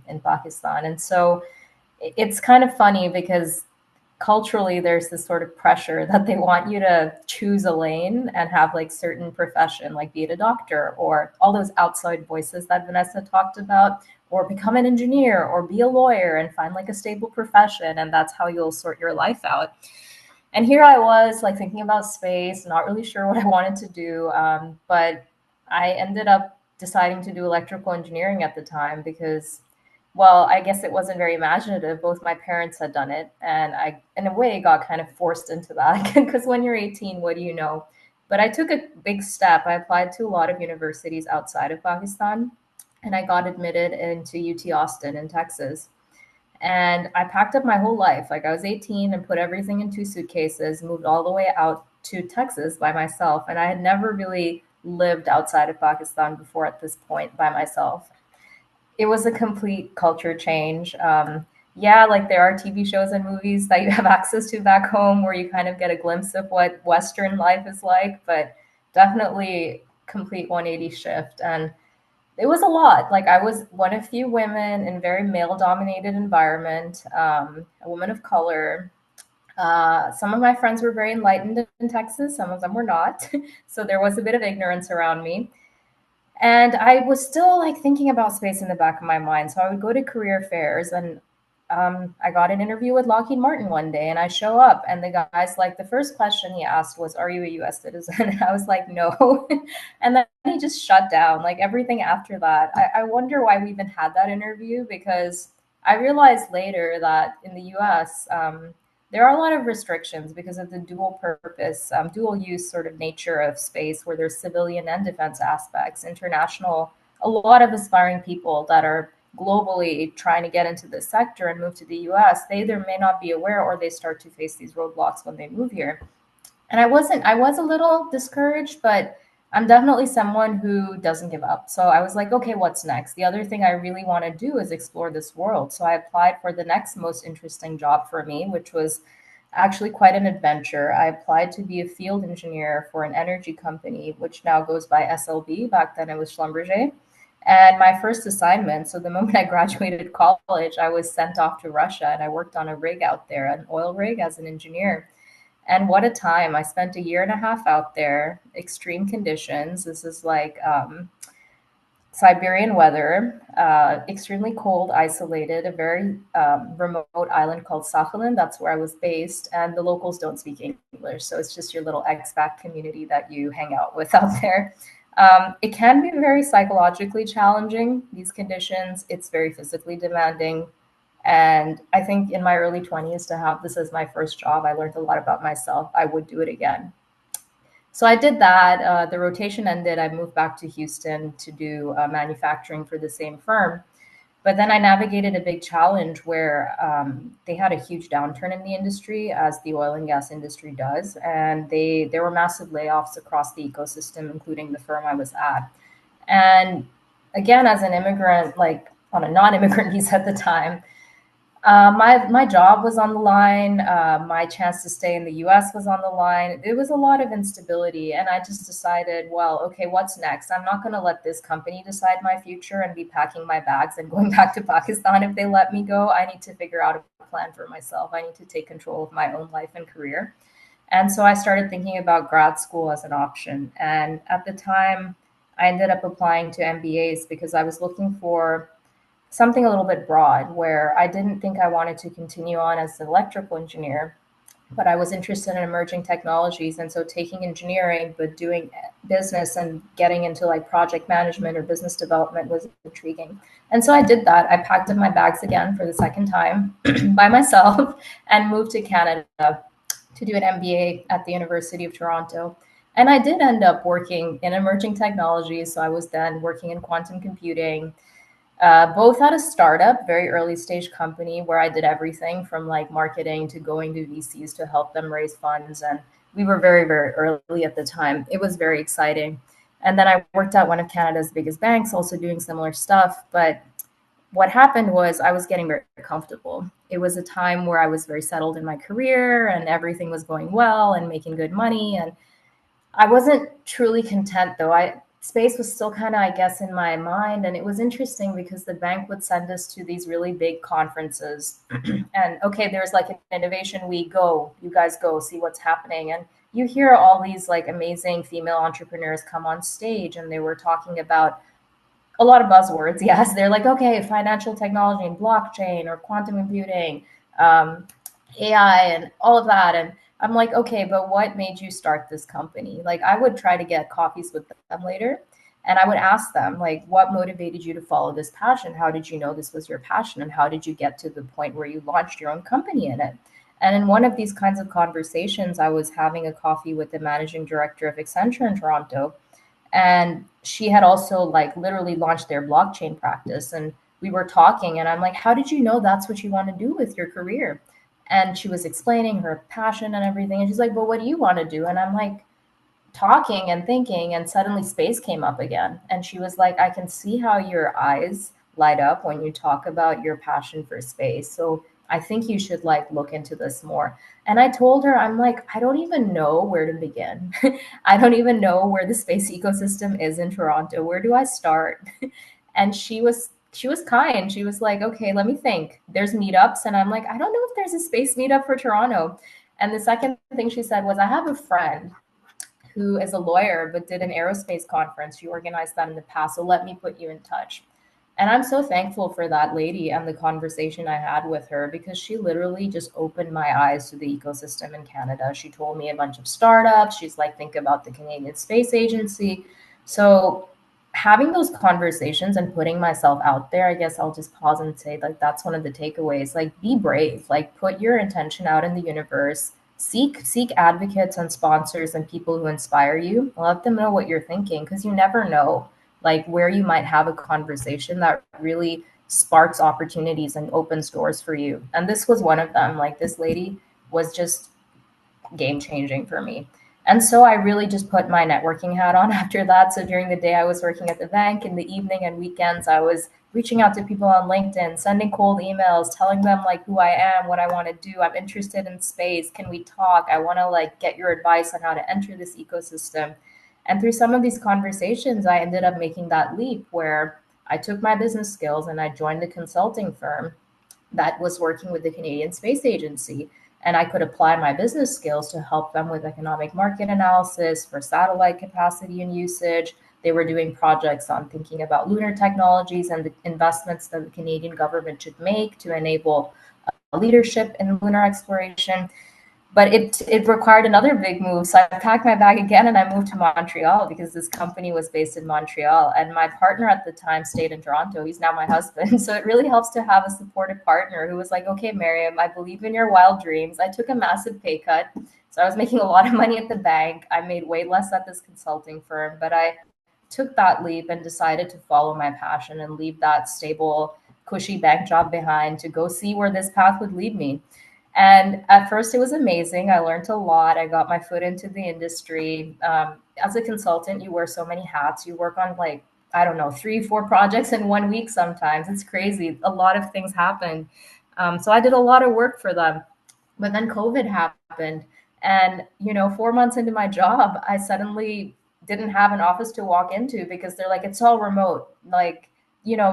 [SPEAKER 4] in Pakistan. And so it's kind of funny because culturally there's this sort of pressure that they want you to choose a lane and have like certain profession, like be it a doctor or all those outside voices that Vanessa talked about, or become an engineer or be a lawyer and find like a stable profession. And that's how you'll sort your life out. And here I was like thinking about space, not really sure what I wanted to do. But I ended up deciding to do electrical engineering at the time because, well, I guess it wasn't very imaginative. Both my parents had done it. And I, in a way, got kind of forced into that because when you're 18, what do you know? But I took a big step. I applied to a lot of universities outside of Pakistan and I got admitted into UT Austin in Texas. And I packed up my whole life. Like I was 18 and put everything in two suitcases, moved all the way out to Texas by myself. And I had never really lived outside of Pakistan before at this point by myself. It was a complete culture change. Yeah, like there are TV shows and movies that you have access to back home where you kind of get a glimpse of what Western life is like, but definitely complete 180 shift. And it was a lot. Like I was one of few women in very male dominated environment, a woman of color. Some of my friends were very enlightened in Texas, some of them were not. So there was a bit of ignorance around me. And I was still like thinking about space in the back of my mind. So I would go to career fairs and I got an interview with Lockheed Martin one day and I show up and the guy's like, the first question he asked was, are you a US citizen? And I was like, no. And then he just shut down like everything after that. I wonder why we even had that interview because I realized later that in the US, there are a lot of restrictions because of the dual purpose, dual use sort of nature of space where there's civilian and defense aspects, international, a lot of aspiring people that are globally trying to get into this sector and move to the US, they either may not be aware or they start to face these roadblocks when they move here. And I was a little discouraged, but I'm definitely someone who doesn't give up. So I was like, okay, what's next? The other thing I really want to do is explore this world. So I applied for the next most interesting job for me, which was actually quite an adventure. I applied to be a field engineer for an energy company, which now goes by SLB. Back then it was Schlumberger. And my first assignment, so the moment I graduated college, I was sent off to Russia and I worked on a rig out there, an oil rig as an engineer. And what a time. I spent a year and a half out there, extreme conditions. This is like Siberian weather, extremely cold, isolated, a very remote island called Sakhalin. That's where I was based. And the locals don't speak English. So it's just your little expat community that you hang out with out there. It can be very psychologically challenging, these conditions. It's very physically demanding. And I think in my early 20s, to have this as my first job, I learned a lot about myself. I would do it again. So I did that. The rotation ended. I moved back to Houston to do manufacturing for the same firm. But then I navigated a big challenge where they had a huge downturn in the industry, as the oil and gas industry does, and there were massive layoffs across the ecosystem, including the firm I was at. And again, as an immigrant, like on a non-immigrant visa at the time, My job was on the line. My chance to stay in the U.S. was on the line. It was a lot of instability, and I just decided, well, okay, what's next? I'm not going to let this company decide my future and be packing my bags and going back to Pakistan if they let me go. I need to figure out a plan for myself. I need to take control of my own life and career. And so I started thinking about grad school as an option. And at the time, I ended up applying to MBAs because I was looking for something a little bit broad where I didn't think I wanted to continue on as an electrical engineer, but I was interested in emerging technologies. And so taking engineering, but doing business and getting into like project management or business development was intriguing. And so I did that. I packed up my bags again for the second time by myself and moved to Canada to do an MBA at the University of Toronto. And I did end up working in emerging technologies. So I was then working in quantum computing, both at a startup, very early stage company where I did everything from like marketing to going to VCs to help them raise funds. And we were very, very early at the time. It was very exciting. And then I worked at one of Canada's biggest banks, also doing similar stuff. But what happened was I was getting very comfortable. It was a time where I was very settled in my career and everything was going well and making good money. And I wasn't truly content though. I Space was still kind of, I guess, in my mind. And it was interesting because the bank would send us to these really big conferences. And okay, there's like an innovation week, go, you guys go see what's happening. And you hear all these like amazing female entrepreneurs come on stage and they were talking about a lot of buzzwords. Yes, they're like, okay, financial technology and blockchain or quantum computing, um, AI, and all of that. And I'm like, okay, but what made you start this company? Like, I would try to get coffees with them later. And I would ask them, like, what motivated you to follow this passion? How did you know this was your passion? And how did you get to the point where you launched your own company in it? And in one of these kinds of conversations, I was having a coffee with the managing director of Accenture in Toronto, and she had also like literally launched their blockchain practice. And we were talking and I'm like, how did you know that's what you want to do with your career? And she was explaining her passion and everything, and she's like, but what do you want to do? And I'm like, talking and thinking, and suddenly space came up again. And she was like, I can see how your eyes light up when you talk about your passion for space. So I think you should like look into this more. And I told her, I'm like, I don't even know where to begin. I don't even know where the space ecosystem is in Toronto. Where do I start? And she was kind. She was like, okay, let me think. There's meetups. And I'm like, I don't know if there's a space meetup for Toronto. And the second thing she said was, I have a friend who is a lawyer but did an aerospace conference. She organized that in the past. So let me put you in touch. And I'm so thankful for that lady and the conversation I had with her because she literally just opened my eyes to the ecosystem in Canada. She told me a bunch of startups. She's like, think about the Canadian Space Agency. So having those conversations and putting myself out there, I guess I'll just pause and say like that's one of the takeaways. Like be brave, like put your intention out in the universe. Seek advocates and sponsors and people who inspire you. Let them know what you're thinking because you never know like where you might have a conversation that really sparks opportunities and opens doors for you. And this was one of them. Like this lady was just game changing for me. And so I really just put my networking hat on after that. So during the day, I was working at the bank. In the evening and weekends, I was reaching out to people on LinkedIn, sending cold emails, telling them like who I am, what I want to do. I'm interested in space. Can we talk? I want to like get your advice on how to enter this ecosystem. And through some of these conversations, I ended up making that leap where I took my business skills and I joined a consulting firm that was working with the Canadian Space Agency. And I could apply my business skills to help them with economic market analysis for satellite capacity and usage. They were doing projects on thinking about lunar technologies and the investments that the Canadian government should make to enable leadership in lunar exploration. But it required another big move. So I packed my bag again and I moved to Montreal because this company was based in Montreal. And my partner at the time stayed in Toronto. He's now my husband. So it really helps to have a supportive partner who was like, okay, Miriam, I believe in your wild dreams. I took a massive pay cut. So I was making a lot of money at the bank. I made way less at this consulting firm, but I took that leap and decided to follow my passion and leave that stable, cushy bank job behind to go see where this path would lead me. And at first, it was amazing. I learned a lot. I got my foot into the industry. As a consultant, you wear so many hats. You work on like, I don't know, 3, 4 projects in one week sometimes. It's crazy. A lot of things happen. So I did a lot of work for them. But then COVID happened. And, 4 months into my job, I suddenly didn't have an office to walk into because they're like, it's all remote. Like,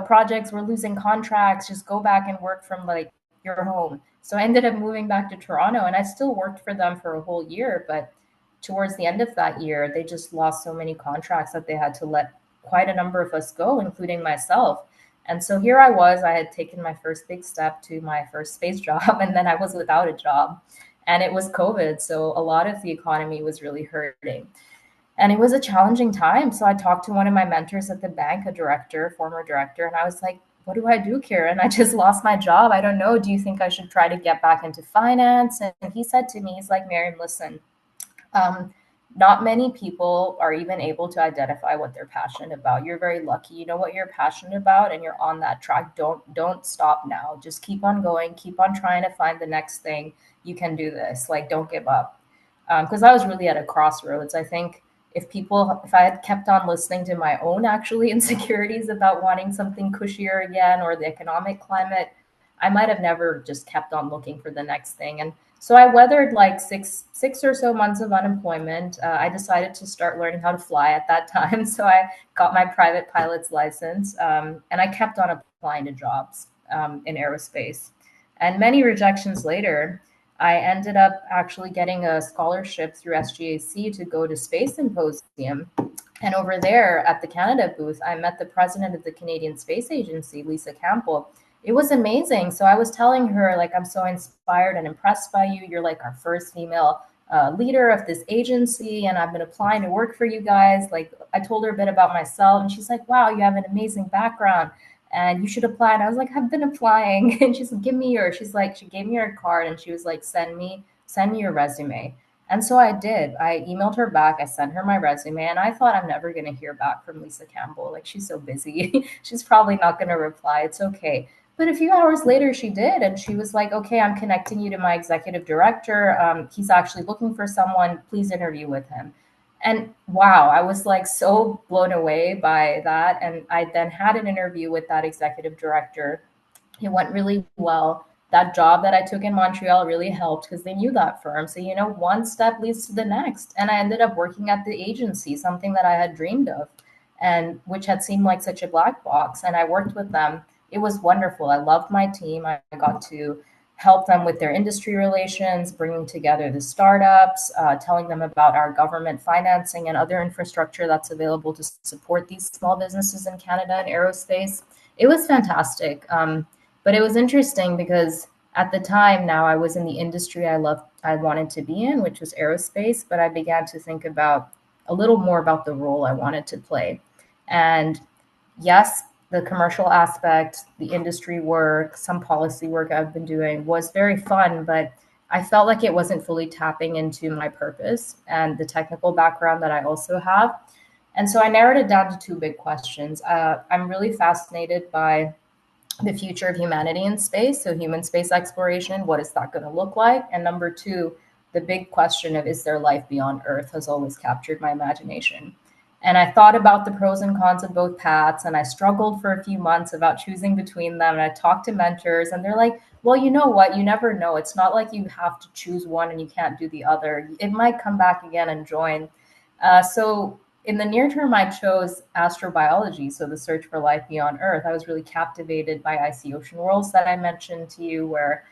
[SPEAKER 4] projects, we're losing contracts, just go back and work from like your home. So I ended up moving back to Toronto and I still worked for them for a whole year. But towards the end of that year, they just lost so many contracts that they had to let quite a number of us go, including myself. And so here I was, I had taken my first big step to my first space job, and then I was without a job. And it was COVID. So a lot of the economy was really hurting. And it was a challenging time. So I talked to one of my mentors at the bank, a director, former director, and I was like, what do I do, Karen? I just lost my job. I don't know. Do you think I should try to get back into finance? And he said to me, he's like, Miriam, listen, um, not many people are even able to identify what they're passionate about. You're very lucky. You know what you're passionate about and you're on that track. Don't stop now. Just keep on going. Keep on trying to find the next thing. You can do this. Like, don't give up. Because I was really at a crossroads. I think if I had kept on listening to my own actually insecurities about wanting something cushier again or the economic climate, I might have never just kept on looking for the next thing. And so I weathered like six or so months of unemployment. I decided to start learning how to fly at that time, so I got my private pilot's license, and I kept on applying to jobs in aerospace. And many rejections later, I ended up actually getting a scholarship through SGAC to go to Space Symposium. And over there at the Canada booth, I met the president of the Canadian Space Agency, Lisa Campbell. It was amazing. So I was telling her, like, I'm so inspired and impressed by you. You're like our first female leader of this agency, and I've been applying to work for you guys. Like, I told her a bit about myself, and she's like, wow, you have an amazing background and you should apply. And I was like, I've been applying. And she's like, she gave me her card and she was like, send me your resume. And so I did. I emailed her back. I sent her my resume, and I thought I'm never going to hear back from Lisa Campbell. Like, she's so busy. She's probably not going to reply. It's okay. But a few hours later, she did. And she was like, okay, I'm connecting you to my executive director. He's actually looking for someone. Please interview with him. And wow, I was like so blown away by that. And I then had an interview with that executive director. It went really well. That job that I took in Montreal really helped because they knew that firm. So, one step leads to the next. And I ended up working at the agency, something that I had dreamed of and which had seemed like such a black box. And I worked with them. It was wonderful. I loved my team. I got to help them with their industry relations, bringing together the startups, telling them about our government financing and other infrastructure that's available to support these small businesses in Canada and aerospace. It was fantastic. But it was interesting because at the time now I was in the industry I wanted to be in, which was aerospace, but I began to think about a little more about the role I wanted to play. And yes, the commercial aspect, the industry work, some policy work I've been doing was very fun, but I felt like it wasn't fully tapping into my purpose and the technical background that I also have. And so I narrowed it down to two big questions. I'm really fascinated by the future of humanity in space. So, human space exploration, what is that going to look like? And number two, the big question of is there life beyond Earth has always captured my imagination. And I thought about the pros and cons of both paths, and I struggled for a few months about choosing between them. And I talked to mentors, and they're like, well, you know what? You never know. It's not like you have to choose one and you can't do the other. It might come back again and join. So in the near term, I chose astrobiology, so the search for life beyond Earth. I was really captivated by icy ocean worlds that I mentioned to you, where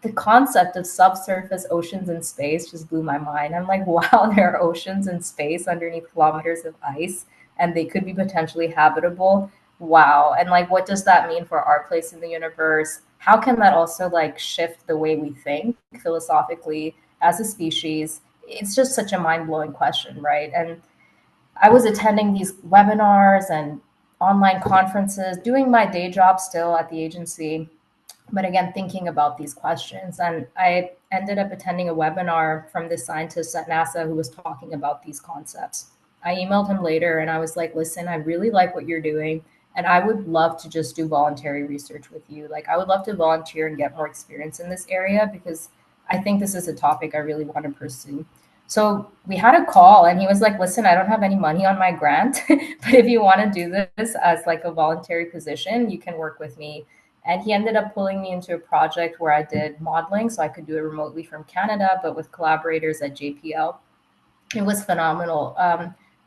[SPEAKER 4] the concept of subsurface oceans in space just blew my mind. I'm like, wow, there are oceans in space underneath kilometers of ice, and they could be potentially habitable. Wow. And like, what does that mean for our place in the universe? How can that also like shift the way we think philosophically as a species? It's just such a mind blowing question, right? And I was attending these webinars and online conferences, doing my day job still at the agency, but again, thinking about these questions. And I ended up attending a webinar from this scientist at NASA who was talking about these concepts. I emailed him later and I was like, listen, I really like what you're doing. And I would love to just do voluntary research with you. Like, I would love to volunteer and get more experience in this area because I think this is a topic I really want to pursue. So we had a call and he was like, listen, I don't have any money on my grant, but if you want to do this as like a voluntary position, you can work with me. And he ended up pulling me into a project where I did modeling, so I could do it remotely from Canada, but with collaborators at JPL. It was phenomenal.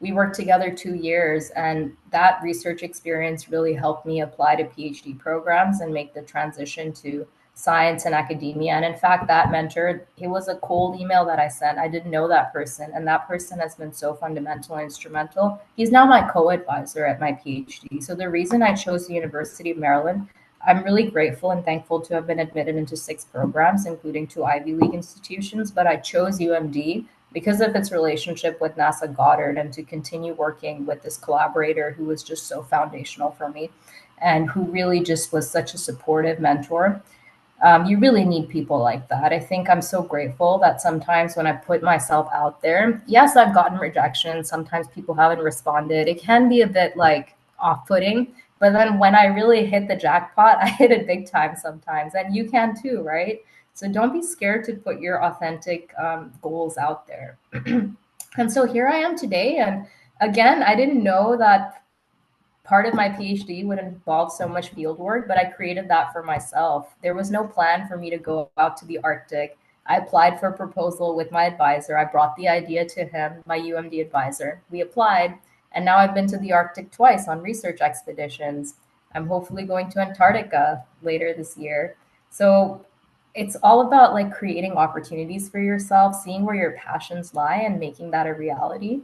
[SPEAKER 4] We worked together 2 years, and that research experience really helped me apply to PhD programs and make the transition to science and academia. And in fact, that mentor, it was a cold email that I sent. I didn't know that person, and that person has been so fundamental and instrumental. He's now my co-advisor at my PhD. So the reason I chose the University of Maryland, I'm really grateful and thankful to have been admitted into 6 programs, including 2 Ivy League institutions, but I chose UMD because of its relationship with NASA Goddard and to continue working with this collaborator who was just so foundational for me and who really just was such a supportive mentor. You really need people like that. I think I'm so grateful that sometimes when I put myself out there, yes, I've gotten rejection. Sometimes people haven't responded. It can be a bit like off putting. But then when I really hit the jackpot, I hit it big time sometimes. And you can too, right? So don't be scared to put your authentic goals out there. And so here I am today. And again, I didn't know that part of my PhD would involve so much field work, but I created that for myself. There was no plan for me to go out to the Arctic. I applied for a proposal with my advisor. I brought the idea to him, my UMD advisor. We applied, and now I've been to the Arctic twice on research expeditions. I'm hopefully going to Antarctica later this year. So it's all about like creating opportunities for yourself, seeing where your passions lie, and making that a reality.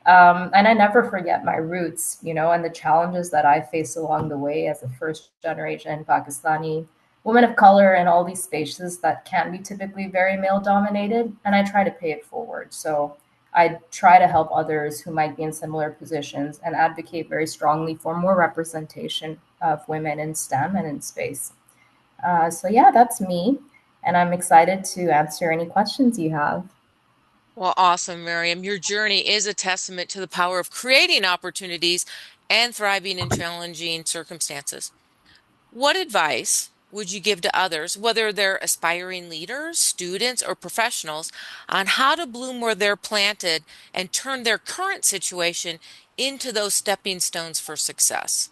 [SPEAKER 4] And I never forget my roots, and the challenges that I faced along the way as a first generation Pakistani woman of color in all these spaces that can be typically very male dominated. And I try to pay it forward. So I try to help others who might be in similar positions and advocate very strongly for more representation of women in STEM and in space. So, yeah, that's me. And I'm excited to answer any questions you have.
[SPEAKER 1] Well, awesome, Miriam. Your journey is a testament to the power of creating opportunities and thriving in challenging circumstances. What advice would you give to others, whether they're aspiring leaders, students, or professionals, on how to bloom where they're planted and turn their current situation into those stepping stones for success?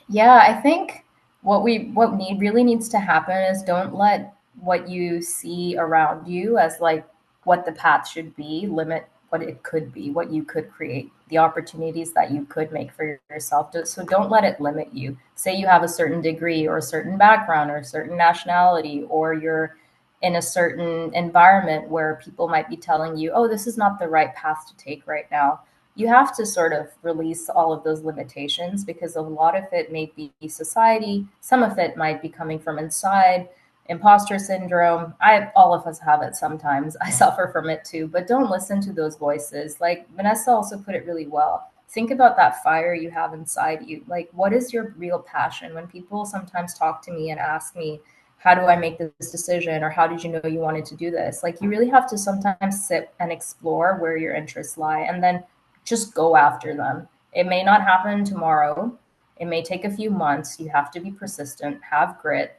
[SPEAKER 4] Yeah, I think what really needs to happen is don't let what you see around you as like what the path should be limit what it could be, what you could create, the opportunities that you could make for yourself. So don't let it limit you. Say you have a certain degree or a certain background or a certain nationality, or you're in a certain environment where people might be telling you, "Oh, this is not the right path to take right now." You have to sort of release all of those limitations because a lot of it may be society, some of it might be coming from inside. Imposter syndrome, I all of us have it sometimes. I suffer from it too, but don't listen to those voices. Like Vanessa also put it really well. Think about that fire you have inside you. Like, what is your real passion? When people sometimes talk to me and ask me, how do I make this decision? Or how did you know you wanted to do this? Like, you really have to sometimes sit and explore where your interests lie and then just go after them. It may not happen tomorrow. It may take a few months. You have to be persistent, have grit,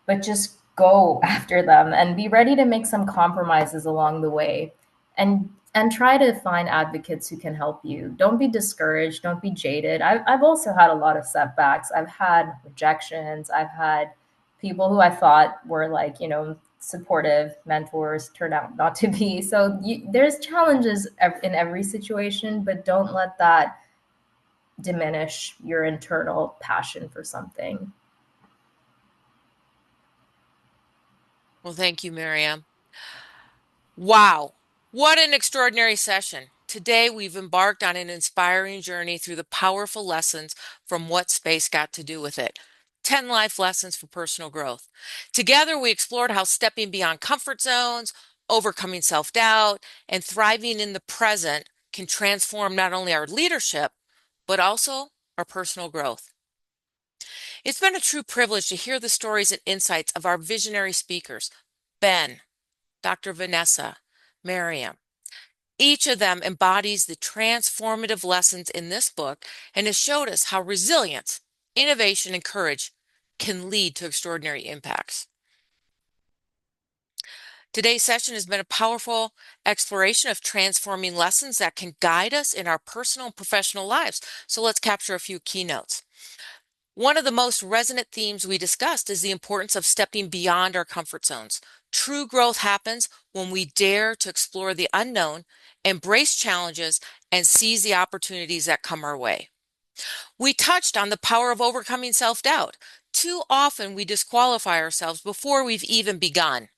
[SPEAKER 4] but just go after them and be ready to make some compromises along the way. And try to find advocates who can help you. Don't be discouraged. Don't be jaded. I've also had a lot of setbacks. I've had rejections. I've had people who I thought were like, supportive mentors turn out not to be. So there's challenges in every situation, but don't let that diminish your internal passion for something.
[SPEAKER 1] Well, thank you, Miriam. Wow, what an extraordinary session. Today, we've embarked on an inspiring journey through the powerful lessons from What Space Got to Do with It. 10 life lessons for personal growth. Together, we explored how stepping beyond comfort zones, overcoming self doubt, and thriving in the present can transform not only our leadership, but also our personal growth. It's been a true privilege to hear the stories and insights of our visionary speakers, Ben, Dr. Vanessa, Miriam. Each of them embodies the transformative lessons in this book and has showed us how resilience, innovation, and courage can lead to extraordinary impacts. Today's session has been a powerful exploration of transforming lessons that can guide us in our personal and professional lives. So let's capture a few keynotes. One of the most resonant themes we discussed is the importance of stepping beyond our comfort zones. True growth happens when we dare to explore the unknown, embrace challenges, and seize the opportunities that come our way. We touched on the power of overcoming self-doubt. Too often we disqualify ourselves before we've even begun.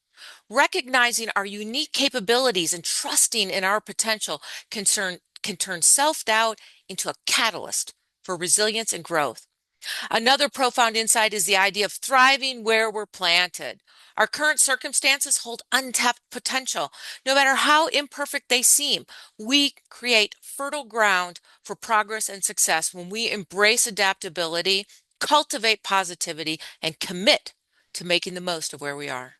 [SPEAKER 1] Recognizing our unique capabilities and trusting in our potential can turn self-doubt into a catalyst for resilience and growth. Another profound insight is the idea of thriving where we're planted. Our current circumstances hold untapped potential. No matter how imperfect they seem, we create fertile ground for progress and success when we embrace adaptability, cultivate positivity, and commit to making the most of where we are.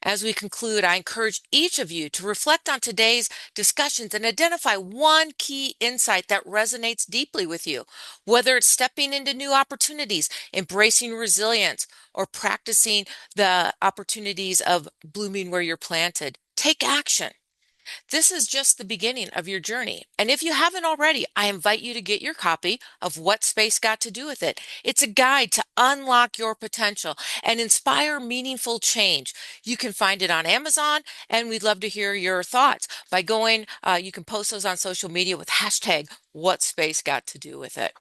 [SPEAKER 1] As we conclude, I encourage each of you to reflect on today's discussions and identify one key insight that resonates deeply with you, whether it's stepping into new opportunities, embracing resilience, or practicing the opportunities of blooming where you're planted. Take action. This is just the beginning of your journey. And if you haven't already, I invite you to get your copy of What Space Got to Do with It. It's a guide to unlock your potential and inspire meaningful change. You can find it on Amazon, and we'd love to hear your thoughts by going, you can post those on social media with hashtag What Space Got to Do with It.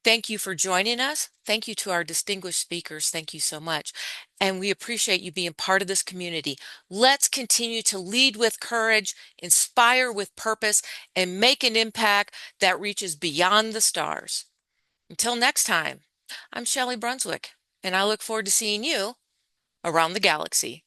[SPEAKER 1] Thank you for joining us. Thank you to our distinguished speakers. Thank you so much. And we appreciate you being part of this community. Let's continue to lead with courage, inspire with purpose, and make an impact that reaches beyond the stars. Until next time, I'm Shelley Brunswick, and I look forward to seeing you around the galaxy.